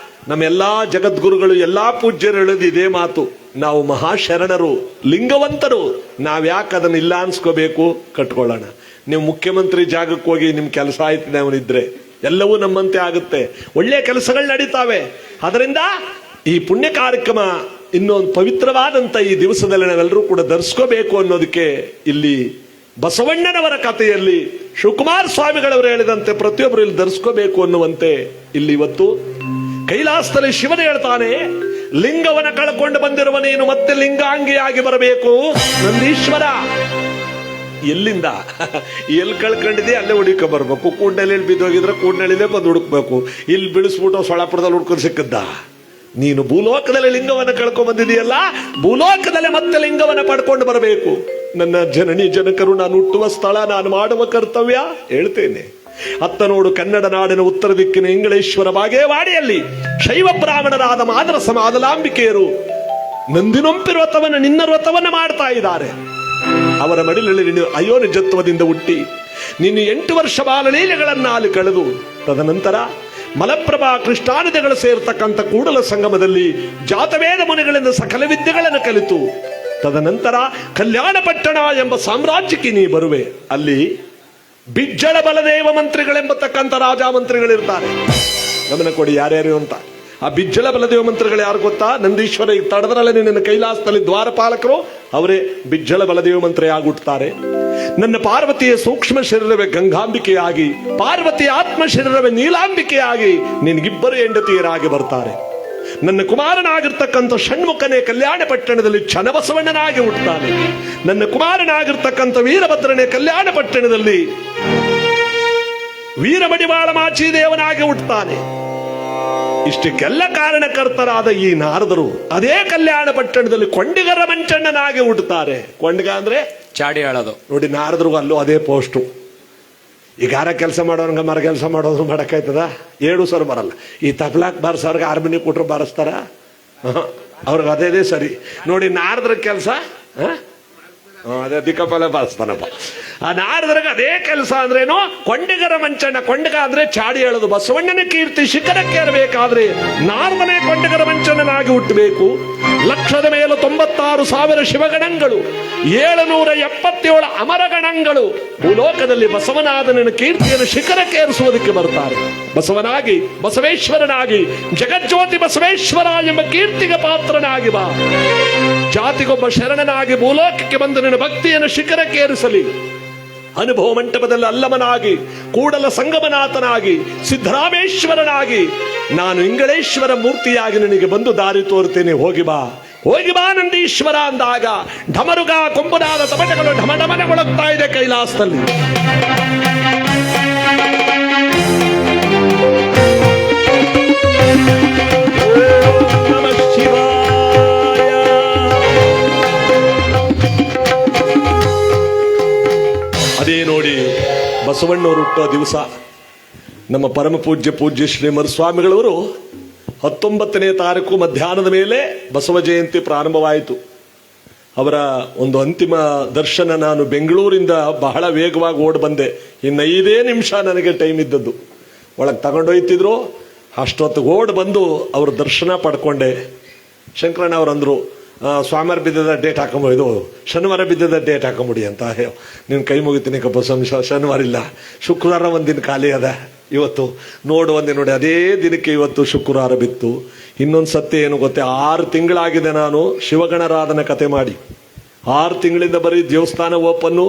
ನಮ್ಮೆಲ್ಲಾ ಜಗದ್ಗುರುಗಳು ಎಲ್ಲಾ ಪೂಜ್ಯರು ಹೇಳೋದು ಇದೇ ಮಾತು, ನಾವು ಮಹಾಶರಣರು, ಲಿಂಗವಂತರು, ನಾವ್ಯಾಕೆ ಅದನ್ನ ಇಲ್ಲ ಅನ್ಸ್ಕೋಬೇಕು, ಕಟ್ಕೊಳ್ಳೋಣ. ನೀವು ಮುಖ್ಯಮಂತ್ರಿ ಜಾಗಕ್ಕೆ ಹೋಗಿ ನಿಮ್ ಕೆಲಸ ಆಯ್ತದೆ ಅವನಿದ್ರೆ ಎಲ್ಲವೂ ನಮ್ಮಂತೆ ಆಗುತ್ತೆ, ಒಳ್ಳೆಯ ಕೆಲಸಗಳು ನಡೀತಾವೆ. ಅದರಿಂದ ಈ ಪುಣ್ಯ ಕಾರ್ಯಕ್ರಮ ಇನ್ನೊಂದು ಪವಿತ್ರವಾದಂತ ಈ ದಿವಸದಲ್ಲಿ ನಾವೆಲ್ಲರೂ ಕೂಡ ಧರಿಸ್ಕೋಬೇಕು ಅನ್ನೋದಕ್ಕೆ ಇಲ್ಲಿ ಬಸವಣ್ಣನವರ ಕಥೆಯಲ್ಲಿ ಶಿವಕುಮಾರ ಸ್ವಾಮಿಗಳವರು ಹೇಳಿದಂತೆ ಪ್ರತಿಯೊಬ್ಬರು ಇಲ್ಲಿ ಧರಿಸ್ಕೋಬೇಕು ಅನ್ನುವಂತೆ ಇಲ್ಲಿ ಇವತ್ತು ಕೈಲಾಸದಲ್ಲಿ ಶಿವನ ಹೇಳ್ತಾನೆ, ಲಿಂಗವನ್ನ ಕಳ್ಕೊಂಡು ಬಂದಿರುವ ನೀನು ಮತ್ತೆ ಲಿಂಗಾಂಗಿಯಾಗಿ ಬರಬೇಕು ನಂದೀಶ್ವರ. ಎಲ್ಲಿಂದ ಎಲ್ಲಿ ಕಳ್ಕೊಂಡಿದೆ ಅಲ್ಲೇ ಹುಡುಕ ಬರ್ಬೇಕು. ಕೂಡ್ನಳ್ಳಿ ಬಿದ್ದೋಗಿದ್ರೆ ಕೂಡ್ನಳ್ಳಿಲೇ ಬಂದು ಹುಡುಕ್ಬೇಕು. ಇಲ್ಲಿ ಬಿಡಿಸ್ಬಿಟ್ಟು ಸೊಳಪುರದಲ್ಲಿ ಹುಡ್ಕೊಂಡು ಸಿಕ್ಕದ್ದ. ನೀನು ಭೂಲೋಕದಲ್ಲಿ ಲಿಂಗವನ್ನು ಕಳ್ಕೊಂಡ್ ಬಂದಿದೆಯಲ್ಲ, ಭೂಲೋಕದಲ್ಲಿ ಮತ್ತೆ ಲಿಂಗವನ್ನು ಪಡ್ಕೊಂಡು ಬರಬೇಕು. ನನ್ನ ಜನನಿ ಜನಕರು ನಾನು ಹುಟ್ಟುವ ಸ್ಥಳ, ನಾನು ಮಾಡುವ ಕರ್ತವ್ಯ ಹೇಳ್ತೇನೆ. ಅತ್ತ ನೋಡು, ಕನ್ನಡ ನಾಡಿನ ಉತ್ತರ ದಿಕ್ಕಿನ ಇಂಗಳೇಶ್ವರ ಬಾಗೇವಾಡಿಯಲ್ಲಿ ಶೈವ ಬ್ರಾಹ್ಮಣರಾದ ಮಾದರ ಸಮಾದಲಾಂಬಿಕೆಯರು ನಂದಿನೊಂಪಿ ವ್ರತವನ್ನು, ನಿನ್ನ ವ್ರತವನ್ನು ಮಾಡ್ತಾ ಇದ್ದಾರೆ. ಅವರ ಮಡಿಲಲ್ಲಿ ನೀನು ಅಯೋನಿಜತ್ವದಿಂದ ಹುಟ್ಟಿ ನೀನು 8 ವರ್ಷ ಬಾಲಲೀಲೆಗಳನ್ನ ಅಲ್ಲಿ ಕಳೆದು ತದನಂತರ ಮಲಪ್ರಭಾ ಕೃಷ್ಣಾನದಿಗಳು ಸೇರ್ತಕ್ಕಂಥ ಕೂಡಲ ಸಂಗಮದಲ್ಲಿ ಜಾತವೇದ ಮುನಿಗಳಿಂದ ಸಕಲ ವಿದ್ಯೆಗಳನ್ನು ಕಲಿತು ತದನಂತರ ಕಲ್ಯಾಣ ಪಟ್ಟಣ ಎಂಬ ಸಾಮ್ರಾಜ್ಯಕ್ಕೆ ನೀ ಬರುವೆ. ಅಲ್ಲಿ ಬಿಜ್ಜಳ ಬಲದೇವ ಮಂತ್ರಿಗಳೆಂಬತಕ್ಕಂಥ ರಾಜ ಮಂತ್ರಿಗಳಿರ್ತಾರೆ. ಗಮನ ಕೊಡಿ ಯಾರ್ಯಾರು ಅಂತ. ಆ ಬಿಜ್ಜಳ ಬಲದೇವ ಮಂತ್ರಿಗಳು ಯಾರು ಗೊತ್ತಾ? ನಂದೀಶ್ವರ ಈ ತಡದರಲ್ಲೇ ನಿನ್ನ ಕೈಲಾಸದಲ್ಲಿ ದ್ವಾರಪಾಲಕರು ಅವರೇ ಬಿಜ್ಜಳ ಬಲದೇವ ಮಂತ್ರಿ ಆಗುತ್ತಾರೆ. ನನ್ನ ಪಾರ್ವತಿಯ ಸೂಕ್ಷ್ಮ ಶರೀರವೇ ಗಂಗಾಂಬಿಕೆಯಾಗಿ, ಪಾರ್ವತಿಯ ಆತ್ಮ ಶರೀರವೇ ನೀಲಾಂಬಿಕೆಯಾಗಿ ನಿನಗಿಬ್ಬರು ಹೆಂಡತಿಯರಾಗಿ ಬರ್ತಾರೆ. ನನ್ನ ಕುಮಾರನಾಗಿರ್ತಕ್ಕಂಥ ಷಣ್ಮುಖನೇ ಕಲ್ಯಾಣ ಪಟ್ಟಣದಲ್ಲಿ ಚನ್ನಬಸವಣ್ಣನಾಗಿ ಹುಟ್ಟುತ್ತಾನೆ. ನನ್ನ ಕುಮಾರನಾಗಿರ್ತಕ್ಕಂಥ ವೀರಭದ್ರನೇ ಕಲ್ಯಾಣ ಪಟ್ಟಣದಲ್ಲಿ ವೀರಮಡಿವಾಳ ಮಾಚಿದೇವನಾಗಿ ಹುಟ್ಟುತ್ತಾನೆ. ಇಷ್ಟಕ್ಕೆಲ್ಲ ಕಾರಣಕರ್ತರಾದ ಈ ನಾರದರು ಅದೇ ಕಲ್ಯಾಣ ಪಟ್ಟಣದಲ್ಲಿ ಕೊಂಡಿಗರ ಮಂಚಣ್ಣನಾಗಿ ಹುಟ್ಟುತ್ತಾರೆ. ಕೊಂಡಿಗ ಅಂದ್ರೆ ಚಾಡಿ ಹೇಳೋದು ನೋಡಿ. ನಾರದ್ರಿಗೂ ಅಲ್ಲೂ ಅದೇ ಪೋಸ್ಟು. ಈಗ ಯಾರ ಕೆಲಸ ಮಾಡೋರ್ಗ ಮರ ಕೆಲಸ ಮಾಡೋದ್ರು ಮಾಡಕ್ಕಾಯ್ತದ? 7 ಸರ್ ಬರಲ್ಲ. ಈ ತಪ್ಲಾಕ್ ಬಾರಿಸೋರ್ಗೆ ಹಾರ್ಮೋನಿ ಕೊಟ್ರು ಬಾರಿಸ್ತಾರ? ಅವ್ರಿಗೆ ಅದೇ ಸರಿ ನೋಡಿ. ನಾರದ್ರ ಕೆಲಸ ಅದೇ ದಿಕ್ಕಪಲ ಬಾರಿಸ್ತಾನಪ್ಪ. ಆ ನಾರದ್ರಿಗೆ ಅದೇ ಕೆಲಸ ಅಂದ್ರೇನು? ಕೊಂಡಿಗರ ಮಂಚಣ್ಣ. ಕೊಂಡಿಗ ಅಂದ್ರೆ ಚಾಡಿ ಹೇಳೋದು. ಬಸವಣ್ಣನ ಕೀರ್ತಿ ಶಿಖರಕ್ಕೇರಬೇಕಾದ್ರೆ ನಾರದನೇ ಕೊಂಡಿಗರ ಮಂಚಣ್ಣನಾಗಿ ಹುಟ್ಟಬೇಕು. 1,96,000 ಶಿವಗಣಗಳು, 777 ಅಮರಗಣಗಳು ಭೂಲೋಕದಲ್ಲಿ ಬಸವನಾದನ ಕೀರ್ತಿಯನ್ನು ಶಿಖರಕ್ಕೇರಿಸುವುದಕ್ಕೆ ಬರ್ತಾರೆ. ಬಸವನಾಗಿ, ಬಸವೇಶ್ವರನಾಗಿ, ಜಗಜ್ಯೋತಿ ಬಸವೇಶ್ವರ ಎಂಬ ಕೀರ್ತಿಗೆ ಪಾತ್ರನಾಗಿ ಬಾ. ಜಾತಿಗೊಬ್ಬ ಶರಣನಾಗಿ ಭೂಲೋಕಕ್ಕೆ ಬಂದು ನಿನ್ನ ಭಕ್ತಿಯನ್ನು ಶಿಖರಕ್ಕೇರಿಸಲಿ. ಅನುಭವ ಮಂಟಪದಲ್ಲಿ ಅಲ್ಲಮನಾಗಿ, ಕೂಡಲ ಸಂಗಮನಾಥನಾಗಿ, ಸಿದ್ದರಾಮೇಶ್ವರನಾಗಿ, ನಾನು ಇಂಗಳೇಶ್ವರ ಮೂರ್ತಿಯಾಗಿ ನಿನಗೆ ಬಂದು ದಾರಿ ತೋರ್ತೇನೆ. ಹೋಗಿ ಬಾ, ಹೋಗಿ ಬಾ ನಂದೀಶ್ವರ ಅಂದಾಗ ಢಮರುಗ ಕೊಂಬುನಾದ ತಮಟಗಳು ಢಮಢಮನಗೊಳ್ಳುತ್ತಾ ಇದೆ ಕೈಲಾಸದಲ್ಲಿ. ಅದೇ ನೋಡಿ, ಬಸವಣ್ಣವರು ಹುಟ್ಟೋ ದಿವಸ ನಮ್ಮ ಪರಮ ಪೂಜ್ಯ ಶ್ರೀ ಮರುಸ್ವಾಮಿಗಳವರು 19ನೇ ತಾರೀಕು ಮಧ್ಯಾಹ್ನದ ಮೇಲೆ ಬಸವ ಜಯಂತಿ ಪ್ರಾರಂಭವಾಯಿತು. ಅವರ ಒಂದು ಅಂತಿಮ ದರ್ಶನ ನಾನು ಬೆಂಗಳೂರಿಂದ ಬಹಳ ವೇಗವಾಗಿ ಓಡ್ ಬಂದೆ. ಇನ್ನು 5 ನಿಮಿಷ ನನಗೆ ಟೈಮ್ ಇದ್ದದ್ದು. ಒಳಗೆ ತಗೊಂಡೊಯ್ತಿದ್ರು. ಅಷ್ಟೊತ್ತಿಗೆ ಓಡ್ ಬಂದು ಅವ್ರ ದರ್ಶನ ಪಡ್ಕೊಂಡೆ. ಶಂಕರಣ್ಣ ಅವ್ರು ಅಂದ್ರು, ಸ್ವಾಮಿವಾರ ಬಿದ್ದದ ಡೇಟ್ ಹಾಕೊಂಬೋದು, ಶನಿವಾರ ಬಿದ್ದದ ಡೇಟ್ ಹಾಕೊಂಬಿಡಿ ಅಂತ. ನೀನು ಕೈ ಮುಗಿತೀನಿ ಕಬ್ಬ ಶನಿವಾರ ಇಲ್ಲ, ಶುಕ್ರವಾರ ಒಂದಿನ ಖಾಲಿ ಅದ. ಇವತ್ತು ನೋಡು ಒಂದೇ ನೋಡಿ, ಅದೇ ದಿನಕ್ಕೆ ಇವತ್ತು ಶುಕ್ರವಾರ ಬಿತ್ತು. ಇನ್ನೊಂದು ಸತ್ಯ ಏನು ಗೊತ್ತೇ? 6 ತಿಂಗಳಾಗಿದೆ ನಾನು ಶಿವಗಣರಾಧನ ಕತೆ ಮಾಡಿ. 6 ತಿಂಗಳಿಂದ ಬರೀ ದೇವಸ್ಥಾನ ಓಪನ್ನು,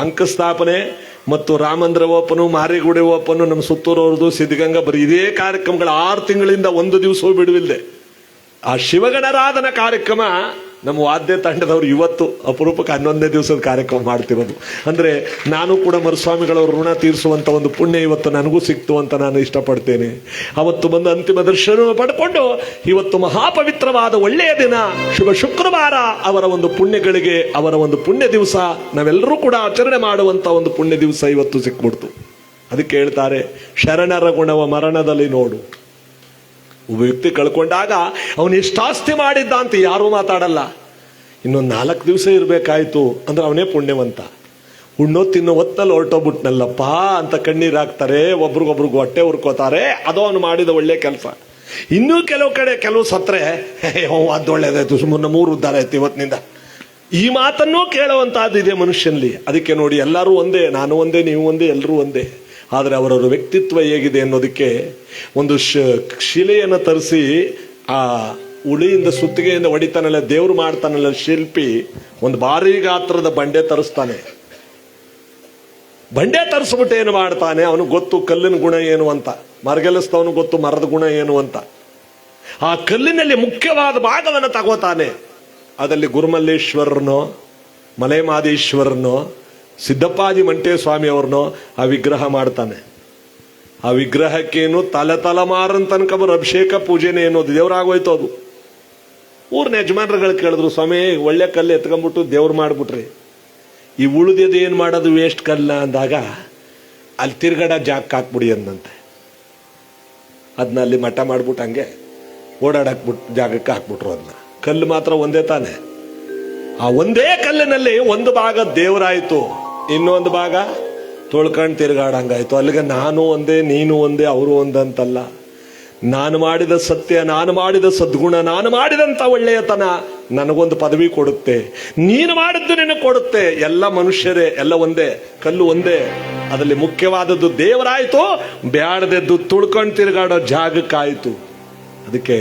ಅಂಕಸ್ಥಾಪನೆ ಮತ್ತು ರಾಮಂದ್ರ ಓಪನು, ಮಾರಿಗುಡಿ ಓಪನ್ನು, ನಮ್ಮ ಸುತ್ತೂರವ್ರದ್ದು, ಸಿದ್ಧಗಂಗಾ, ಬರೀ ಇದೇ ಕಾರ್ಯಕ್ರಮಗಳು 6 ತಿಂಗಳಿಂದ ಒಂದು ದಿವಸವೂ ಬಿಡುವಿಲ್ಲದೆ. ಆ ಶಿವಗಣರಾಧನ ಕಾರ್ಯಕ್ರಮ ನಮ್ಮ ವಾದ್ಯ ತಂಡದವರು ಇವತ್ತು ಅಪರೂಪಕ್ಕೆ 11ನೇ ದಿವಸದ ಕಾರ್ಯಕ್ರಮ ಮಾಡ್ತಿರೋದು. ಅಂದರೆ ನಾನು ಕೂಡ ಮರುಸ್ವಾಮಿಗಳವ್ರ ಋಣ ತೀರಿಸುವಂಥ ಒಂದು ಪುಣ್ಯ ಇವತ್ತು ನನಗೂ ಸಿಕ್ತು ಅಂತ ನಾನು ಇಷ್ಟಪಡ್ತೇನೆ. ಅವತ್ತು ಬಂದು ಅಂತಿಮ ದರ್ಶನ ಪಡ್ಕೊಂಡು ಇವತ್ತು ಮಹಾಪವಿತ್ರವಾದ ಒಳ್ಳೆಯ ದಿನ ಶುಭ ಶುಕ್ರವಾರ ಅವರ ಒಂದು ಪುಣ್ಯಗಳಿಗೆ, ಅವರ ಒಂದು ಪುಣ್ಯ ದಿವಸ ನಾವೆಲ್ಲರೂ ಕೂಡ ಆಚರಣೆ ಮಾಡುವಂಥ ಒಂದು ಪುಣ್ಯ ದಿವಸ ಇವತ್ತು ಸಿಕ್ಬಿಡ್ತು. ಅದಕ್ಕೆ ಹೇಳ್ತಾರೆ, ಶರಣರ ಗುಣವ ಮರಣದಲ್ಲಿ ನೋಡು. ಒಬ್ಬ ವ್ಯಕ್ತಿ ಕಳ್ಕೊಂಡಾಗ ಅವನು ಎಷ್ಟು ಆಸ್ತಿ ಮಾಡಿದ್ದ ಅಂತ ಯಾರೂ ಮಾತಾಡಲ್ಲ. ಇನ್ನೊಂದು 4 ದಿವಸ ಇರಬೇಕಾಯ್ತು ಅಂದ್ರೆ ಅವನೇ ಪುಣ್ಯವಂತ. ಉಣ್ಣೋ ತಿನ್ನೋ ಹೊತ್ತಲ್ಲಿ ಹೊರಟೋಗ್ಬಿಟ್ನಲ್ಲಪ್ಪ ಅಂತ ಕಣ್ಣೀರು ಹಾಕ್ತಾರೆ, ಒಬ್ರಿಗೊಬ್ರಿಗೂ ಹೊಟ್ಟೆ ಹುರ್ಕೋತಾರೆ. ಅದು ಅವನು ಮಾಡಿದ ಒಳ್ಳೆ ಕೆಲಸ. ಇನ್ನೂ ಕೆಲವು ಕಡೆ ಕೆಲವು ಸತ್ರೆ ಅದು ಒಳ್ಳೇದಾಯ್ತು, ಸುಮ್ಮನೆ 3 ಉದ್ಧಾರ ಆಯ್ತು ಇವತ್ತಿನಿಂದ, ಈ ಮಾತನ್ನೂ ಕೇಳುವಂತಹದ್ದಿದೆ ಮನುಷ್ಯನಲ್ಲಿ. ಅದಕ್ಕೆ ನೋಡಿ, ಎಲ್ಲರೂ ಒಂದೇ, ನಾನು ಒಂದೇ, ನೀವು ಒಂದೇ, ಎಲ್ಲರೂ ಒಂದೇ. ಆದರೆ ಅವರವರ ವ್ಯಕ್ತಿತ್ವ ಹೇಗಿದೆ ಅನ್ನೋದಕ್ಕೆ ಒಂದು ಶಿಲೆಯನ್ನು ತರಿಸಿ ಆ ಉಳಿಯಿಂದ ಸುತ್ತಿಗೆಯಿಂದ ಹೊಡಿತಾನಲ್ಲ, ದೇವ್ರು ಮಾಡ್ತಾನಲ್ಲ ಶಿಲ್ಪಿ, ಒಂದು ಭಾರಿ ಗಾತ್ರದ ಬಂಡೆ ತರಿಸ್ತಾನೆ. ಬಂಡೆ ತರಿಸ್ಬಿಟ್ಟು ಏನು ಮಾಡ್ತಾನೆ, ಅವನು ಗೊತ್ತು ಕಲ್ಲಿನ ಗುಣ ಏನು ಅಂತ, ಮರಗೆಲಿಸ್ತವನು ಗೊತ್ತು ಮರದ ಗುಣ ಏನು ಅಂತ. ಆ ಕಲ್ಲಿನಲ್ಲಿ ಮುಖ್ಯವಾದ ಭಾಗವನ್ನು ತಗೋತಾನೆ. ಅದರಲ್ಲಿ ಗುರುಮಲ್ಲೇಶ್ವರನೋ, ಮಲೆಮಾದೇಶ್ವರನೋ, ಸಿದ್ದಪ್ಪಾಜಿ ಮಂಟೇ ಸ್ವಾಮಿ ಅವ್ರನ್ನೋ ಆ ವಿಗ್ರಹ ಮಾಡ್ತಾನೆ. ಆ ವಿಗ್ರಹಕ್ಕೇನು ತಲೆಮಾರನ್ ತನಕ ಬರೋ ಅಭಿಷೇಕ ಪೂಜೆನೇ ಏನೋದು ದೇವ್ರಾಗೋಯ್ತು. ಅದು ಊರ್ನ ಯಜಮಾನ್ರುಗಳು ಕೇಳಿದ್ರು, ಸ್ವಾಮಿ ಒಳ್ಳೆ ಕಲ್ಲು ಎತ್ಕೊಂಡ್ಬಿಟ್ಟು ದೇವ್ರು ಮಾಡ್ಬಿಟ್ರಿ, ಈ ಉಳಿದಿದ್ದು ಏನು ಮಾಡೋದು, ವೇಸ್ಟ್ ಕಲ್ಲ ಅಂದಾಗ ಅಲ್ಲಿ ತಿರ್ಗಡ ಜಾಗಕ್ಕೆ ಹಾಕ್ಬಿಡಿ ಅಂದಂತೆ. ಅದನ್ನ ಅಲ್ಲಿ ಮಠ ಮಾಡ್ಬಿಟ್ಟು ಹಂಗೆ ಓಡಾಡಕ್ಬಿಟ್ಟು ಜಾಗಕ್ಕೆ ಹಾಕ್ಬಿಟ್ರು. ಅದನ್ನ ಕಲ್ಲು ಮಾತ್ರ ಒಂದೇ ತಾನೆ. ಆ ಒಂದೇ ಕಲ್ಲಿನಲ್ಲಿ ಒಂದು ಭಾಗ ದೇವರಾಯ್ತು, ಇನ್ನೊಂದು ಭಾಗ ತೊಳ್ಕೊಂಡು ತಿರುಗಾಡಂಗಾಯ್ತು. ಅಲ್ಲಿಗೆ ನಾನು ಒಂದೇ, ನೀನು ಒಂದೇ, ಅವರು ಒಂದಂತಲ್ಲ. ನಾನು ಮಾಡಿದ ಸತ್ಯ, ನಾನು ಮಾಡಿದ ಸದ್ಗುಣ, ನಾನು ಮಾಡಿದಂಥ ಒಳ್ಳೆಯತನ ನನಗೊಂದು ಪದವಿ ಕೊಡುತ್ತೆ, ನೀನು ಮಾಡಿದ್ದು ನಿನಗೆ ಕೊಡುತ್ತೆ. ಎಲ್ಲ ಮನುಷ್ಯರೇ, ಎಲ್ಲ ಒಂದೇ, ಕಲ್ಲು ಒಂದೇ. ಅದರಲ್ಲಿ ಮುಖ್ಯವಾದದ್ದು ದೇವರಾಯ್ತು, ಬ್ಯಾಡದದ್ದು ತುಳ್ಕೊಂಡು ತಿರುಗಾಡೋ ಜಾಗಕ್ಕಾಯ್ತು. ಅದಕ್ಕೆ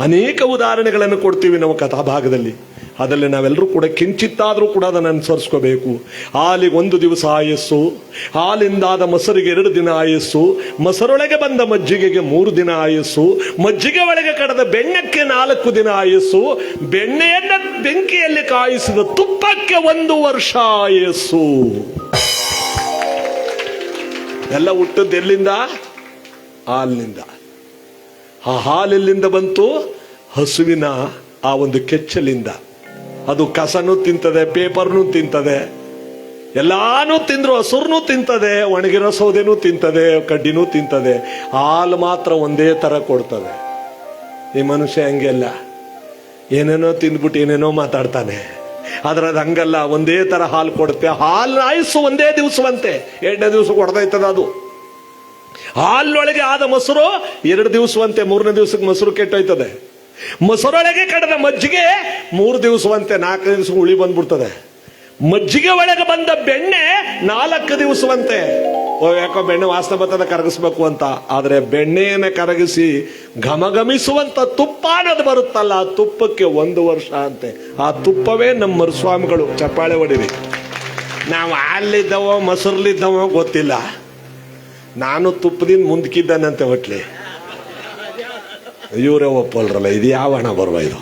ಅನೇಕ ಉದಾಹರಣೆಗಳನ್ನು ಕೊಡ್ತೀವಿ ನಾವು ಕಥಾಭಾಗದಲ್ಲಿ. ಅದರಲ್ಲಿ ನಾವೆಲ್ಲರೂ ಕೂಡ ಕಿಂಚಿತ್ತಾದರೂ ಕೂಡ ಅದನ್ನು ಅನುಸರಿಸ್ಕೋಬೇಕು. ಹಾಲಿಗೆ 1 ದಿವಸ ಆಯಸ್ಸು, ಹಾಲಿಂದಾದ ಮೊಸರಿಗೆ 2 ದಿನ ಆಯಸ್ಸು, ಮೊಸರೊಳಗೆ ಬಂದ ಮಜ್ಜಿಗೆಗೆ 3 ದಿನ ಆಯಸ್ಸು, ಮಜ್ಜಿಗೆ ಒಳಗೆ ಕಡದ ಬೆಣ್ಣಕ್ಕೆ 4 ದಿನ ಆಯಸ್ಸು, ಬೆಣ್ಣೆಯನ್ನ ಬೆಂಕಿಯಲ್ಲಿ ಕಾಯಿಸಿದ ತುಪ್ಪಕ್ಕೆ 1 ವರ್ಷ ಆಯಸ್ಸು. ಎಲ್ಲ ಹುಟ್ಟದ್ದು ಎಲ್ಲಿಂದ? ಹಾಲಿನಿಂದ. ಆ ಹಾಲೆಲ್ಲಿಂದ ಬಂತು? ಹಸುವಿನ ಆ ಒಂದು ಕೆಚ್ಚಲಿಂದ. ಅದು ಕಸನೂ ತಿಂತದೆ, ಪೇಪರ್ನೂ ತಿಂತದೆ, ಎಲ್ಲಾನು ತಿಂದ್ರು, ಹಸುರ್ನೂ ತಿಂತದೆ, ಒಣಗಿರೋ ಸೌದೆನೂ ತಿಂತದೆ, ಕಡ್ಡಿನೂ ತಿಂತದೆ. ಹಾಲು ಮಾತ್ರ ಒಂದೇ ತರ ಕೊಡ್ತದೆ. ಈ ಮನುಷ್ಯ ಹಂಗೆಲ್ಲ ಏನೇನೋ ತಿಂದ್ಬಿಟ್ಟು ಏನೇನೋ ಮಾತಾಡ್ತಾನೆ. ಆದ್ರೆ ಅದು ಹಂಗಲ್ಲ, ಒಂದೇ ತರ ಹಾಲು ಕೊಡುತ್ತೆ. ಹಾಲು ಆಯಸ್ಸು ಒಂದೇ ದಿವಸವಂತೆ, 2ನೇ ದಿವಸಕ್ಕೆ ಹೊಡೆದೈತದ ಅದು. ಹಾಲೊಳಗೆ ಆದ ಮೊಸರು 2 ದಿವಸವಂತೆ, 3ನೇ ದಿವಸಕ್ಕೆ ಮೊಸರು ಕೆಟ್ಟೋಯ್ತದೆ. ಮೊಸರೊಳಗೆ ಕಡದ ಮಜ್ಜಿಗೆ 3 ದಿವಸವಂತೆ, 4ನೇ ದಿವಸ ಹುಳಿ ಬಂದ್ಬಿಡ್ತದೆ. ಮಜ್ಜಿಗೆ ಒಳಗೆ ಬಂದ ಬೆಣ್ಣೆ 4 ದಿವಸವಂತೆ. ಯಾಕೋ ಬೆಣ್ಣೆ ವಾಸನೆ ಬರ್ತದೆ, ಕರಗಿಸ್ಬೇಕು ಅಂತ. ಆದ್ರೆ ಬೆಣ್ಣೆಯನ್ನು ಕರಗಿಸಿ ಘಮಘಮಿಸುವಂತ ತುಪ್ಪ ಅನ್ನೋದು ಬರುತ್ತಲ್ಲ, ಆ ತುಪ್ಪಕ್ಕೆ 1 ವರ್ಷ ಅಂತೆ. ಆ ತುಪ್ಪವೇ ನಮ್ಮ ಮರುಸ್ವಾಮಿಗಳು. ಚಪ್ಪಾಳೆ ಹೊಡಿರಿ. ನಾವು ಹಾಲಿದ್ದವೋ ಮೊಸರ್ಲಿದ್ದವೋ ಗೊತ್ತಿಲ್ಲ, ನಾನು ತುಪ್ಪದಿಂದ ಮುಂದಕ್ಕಿದ್ದಾನಂತೆ ಹೊಟ್ಲಿ. ಇವರೇ ಒಪ್ಪಲ್ರಲ್ಲ, ಇದು ಯಾವ ಹಣ ಬರುವ ಇದು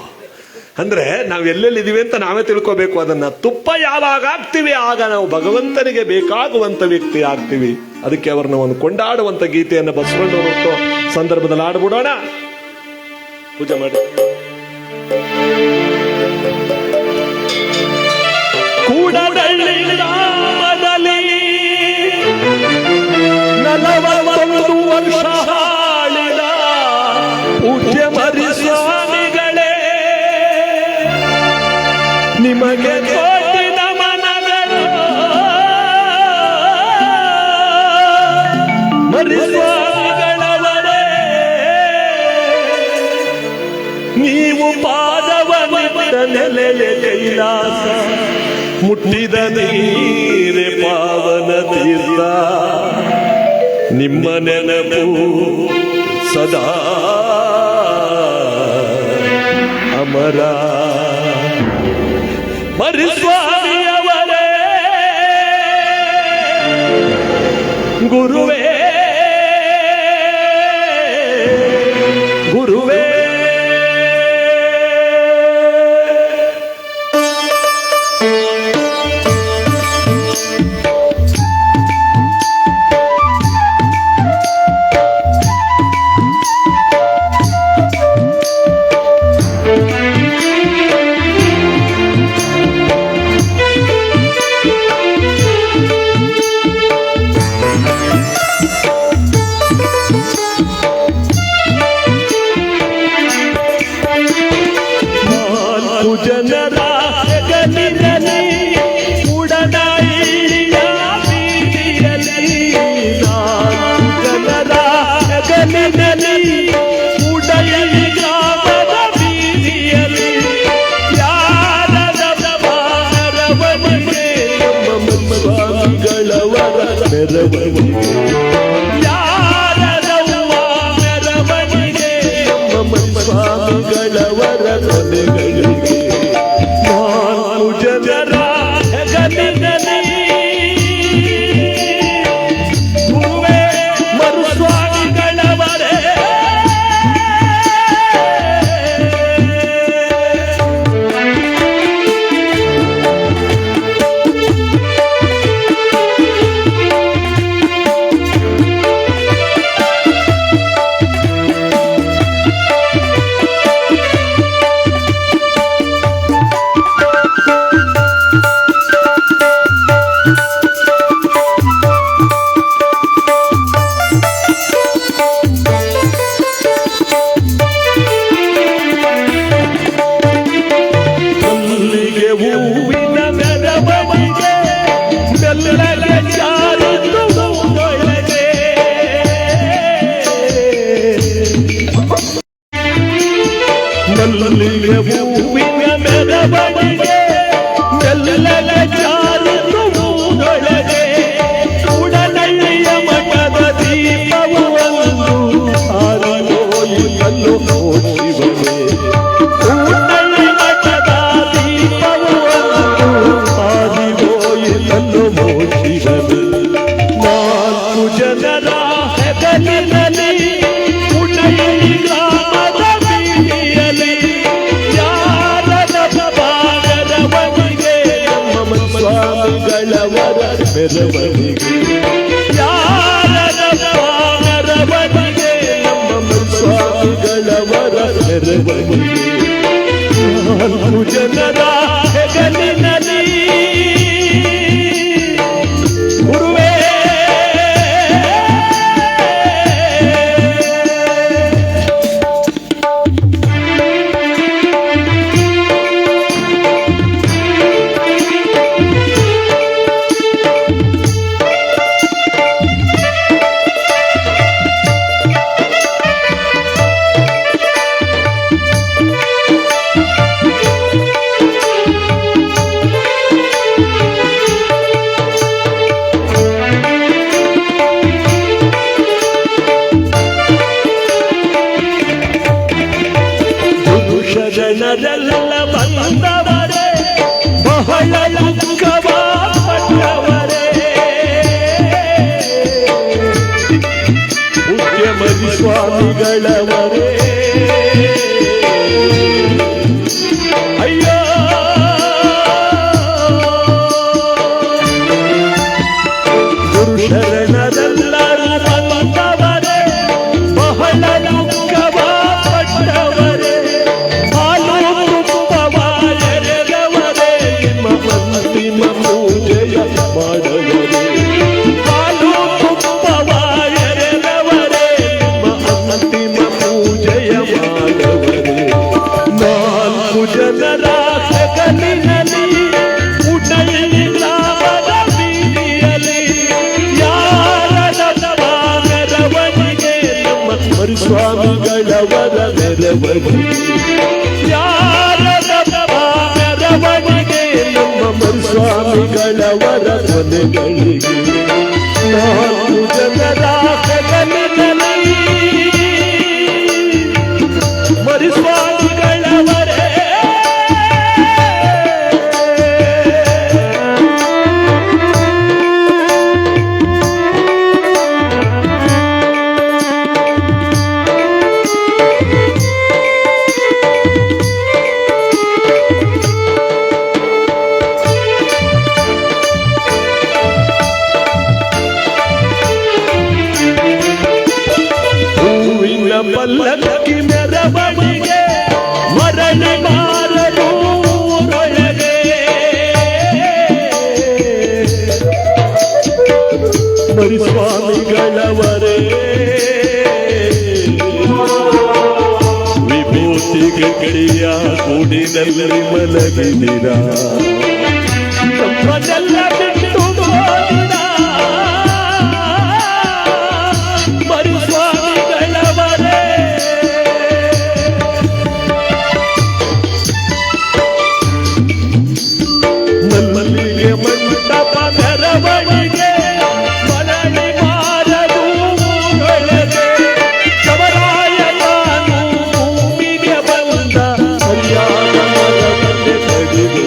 ಅಂದ್ರೆ ನಾವು ಎಲ್ಲೆಲ್ಲಿದ್ದೀವಿ ಅಂತ ನಾವೇ ತಿಳ್ಕೋಬೇಕು. ಅದನ್ನ ತುಪ್ಪ ಯಾವಾಗ ಆಗ್ತೀವಿ ಆಗ ನಾವು ಭಗವಂತನಿಗೆ ಬೇಕಾಗುವಂತ ವ್ಯಕ್ತಿ ಆಗ್ತೀವಿ. ಅದಕ್ಕೆ ಅವ್ರನ್ನ ಒಂದು ಕೊಂಡಾಡುವಂತ ಗೀತೆಯನ್ನು ಬಸವಣ್ಣವರು ಸಂದರ್ಭದಲ್ಲಿ ಆಡ್ಬಿಡೋಣ. ಪೂಜೆ ಮಾಡಿ. ಕೂಡದಲ್ಲಿ 41 ವರ್ಷ ಹಾಳಿದ ಪೂಜ್ಯ ಮರಿಸ್ವಾಮಿಗಳೇ, ನಿಮಗೆ ಕೋಟಿ ನಮನಗಳು. ಮರಿಸ್ವಾಮಿಗಳವರೇ, ನೀವು ಪಾದವನಿಟ್ಟ ನೆಲೆಯ ಕೈಲಾಸ, ಮುಟ್ಟಿದ ನೀರೆ ಪಾವನ ತೀರ್ಥ. ನಿಮ್ಮ ನೆನಪು ಸದಾ ಅಮರ. ಮರಿಸ್ವಾಮಿಯವರೇ, ಗುರುವೇ ಗುರುವೇ ನಾಲ್ಕು ಜನರ ಹೆಗಲಿನಲ್ಲಿ ಗುರುವೇ ಜನರೆಲ್ಲ ಬಂದವರೇ ಬಹಳ ದುಃಖವ ಪಟ್ಟವರೇ ಮುಖ್ಯಮಂತ್ರಿ ಸ್ವಾಮಿಗಳವರೇ ಅಯ್ಯೋ ಗುರು ಶರಣರೆಲ್ಲರೂ ಬಂದವರೇ ಬಹಳ ದುಃಖವ ಪಟ್ಟವರೇ ಅಂತಿಮ ಪೂಜೆಯ ಮಾಡವರೇ ಹಾಲು ತುಪ್ಪವ ಎರೆದವರೇ ನಿಮ್ಮ ಅಂತಿಮ ಪೂಜೆಯ ಮಾಡವರೇ ನಾಲ್ಕು ಜನರ ಹೆಗಲಿನಲ್ಲಿ ಉಡಲಿಲ್ಲವರ ಬೀದಿಯಲ್ಲಿ ಯಾರದ ಮೆರವಣಿಗೆ ನಮ್ಮ ಮರುಸ್ವಾಮಿಗಳವರ ಮೆರವಣಿಗೆ ಯಾರದ ಮೆರವಣಿಗೆ ನಮ್ಮ ಮರುಸ್ವಾಮಿಗಳವರ ಕೊನೆಗಳಿಗೆ ನಾಲ್ಕು ಜನರ ಹೆಗಲಿನಲ್ಲಿ ಮರುಸ್ವಾಮಿಗಳವರೇ ಪಲ್ಲಕ್ಕಿ ಮೆರವಣಿಗೆ ಮರಳಿ ಮಾರಲು ಊರೊಳಗೆ ಮರುಸ್ವಾಮಿಗಳವರೇ ವಿಭೂತಿ ಗಡಿಯ ಕೂಡಿನಲ್ಲಿ ಮಲಗಿದಿರ ತಮ್ಮನ್ನೆಲ್ಲ ಬಿಟ್ಟು ಹೋಗಿದ ಮರುಸ್ವಾಮಿಗಳವರೇ ನಮ್ಮಲ್ಲಿಗೆ ಮಂಟಪ ಮೆರವಣಿಗೆ ಮರಳಿ ಮಾರಲು ಊರೊಳಗೆ ಶಬರಾಯ ತಾನು ಭೂಮಿಗೆ ಬಂದ ಸರಿಯಾದ ಮರವನ್ನೇ ಕಡಿದು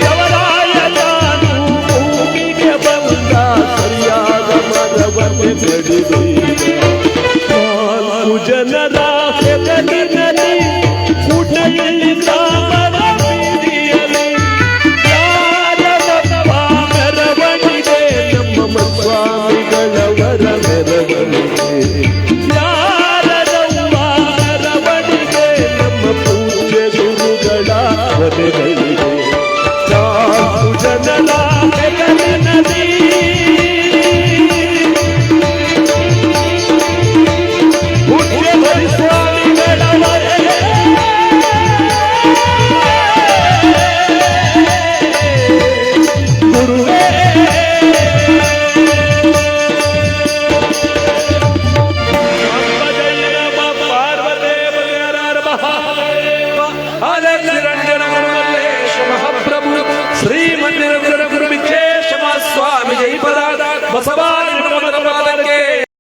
ಶಬರಾಯ ತಾನು ಭೂಮಿಗೆ ಬಂದ ಸರಿಯಾದ ಮರವನ್ನೇ ಕಡಿದು ನಾಲ್ಕು ಜನರ ಹೆಗಲಿನಲ್ಲಿ ಉಡಲಿ ರಾಮನ ಬೀದಿಯಲ್ಲಿ ಯಾರದಪ್ಪ ಮೆರವಣಿಗೆ ನಮ್ಮ ಮರುಸ್ವಾಮಿಗಳವರ ಮೆರವಣಿಗೆ ಯಾರದಪ್ಪ ಮೆರವಣಿಗೆ ನಮ್ಮ ಪೂಜ್ಯ ಗುರುಗಳ ಕೊನೆಗಳಿಗೆ ನಾಲ್ಕು ಜನರ ಹೆಗಲಿನಲ್ಲಿ ಪೂಜ್ಯ ಮರುಸ್ವಾಮಿಗಳವರೇ ಗುರುವೇ ಪಾರ್ವತೇ ಹರ ಮಹಾದೇವ ಹರ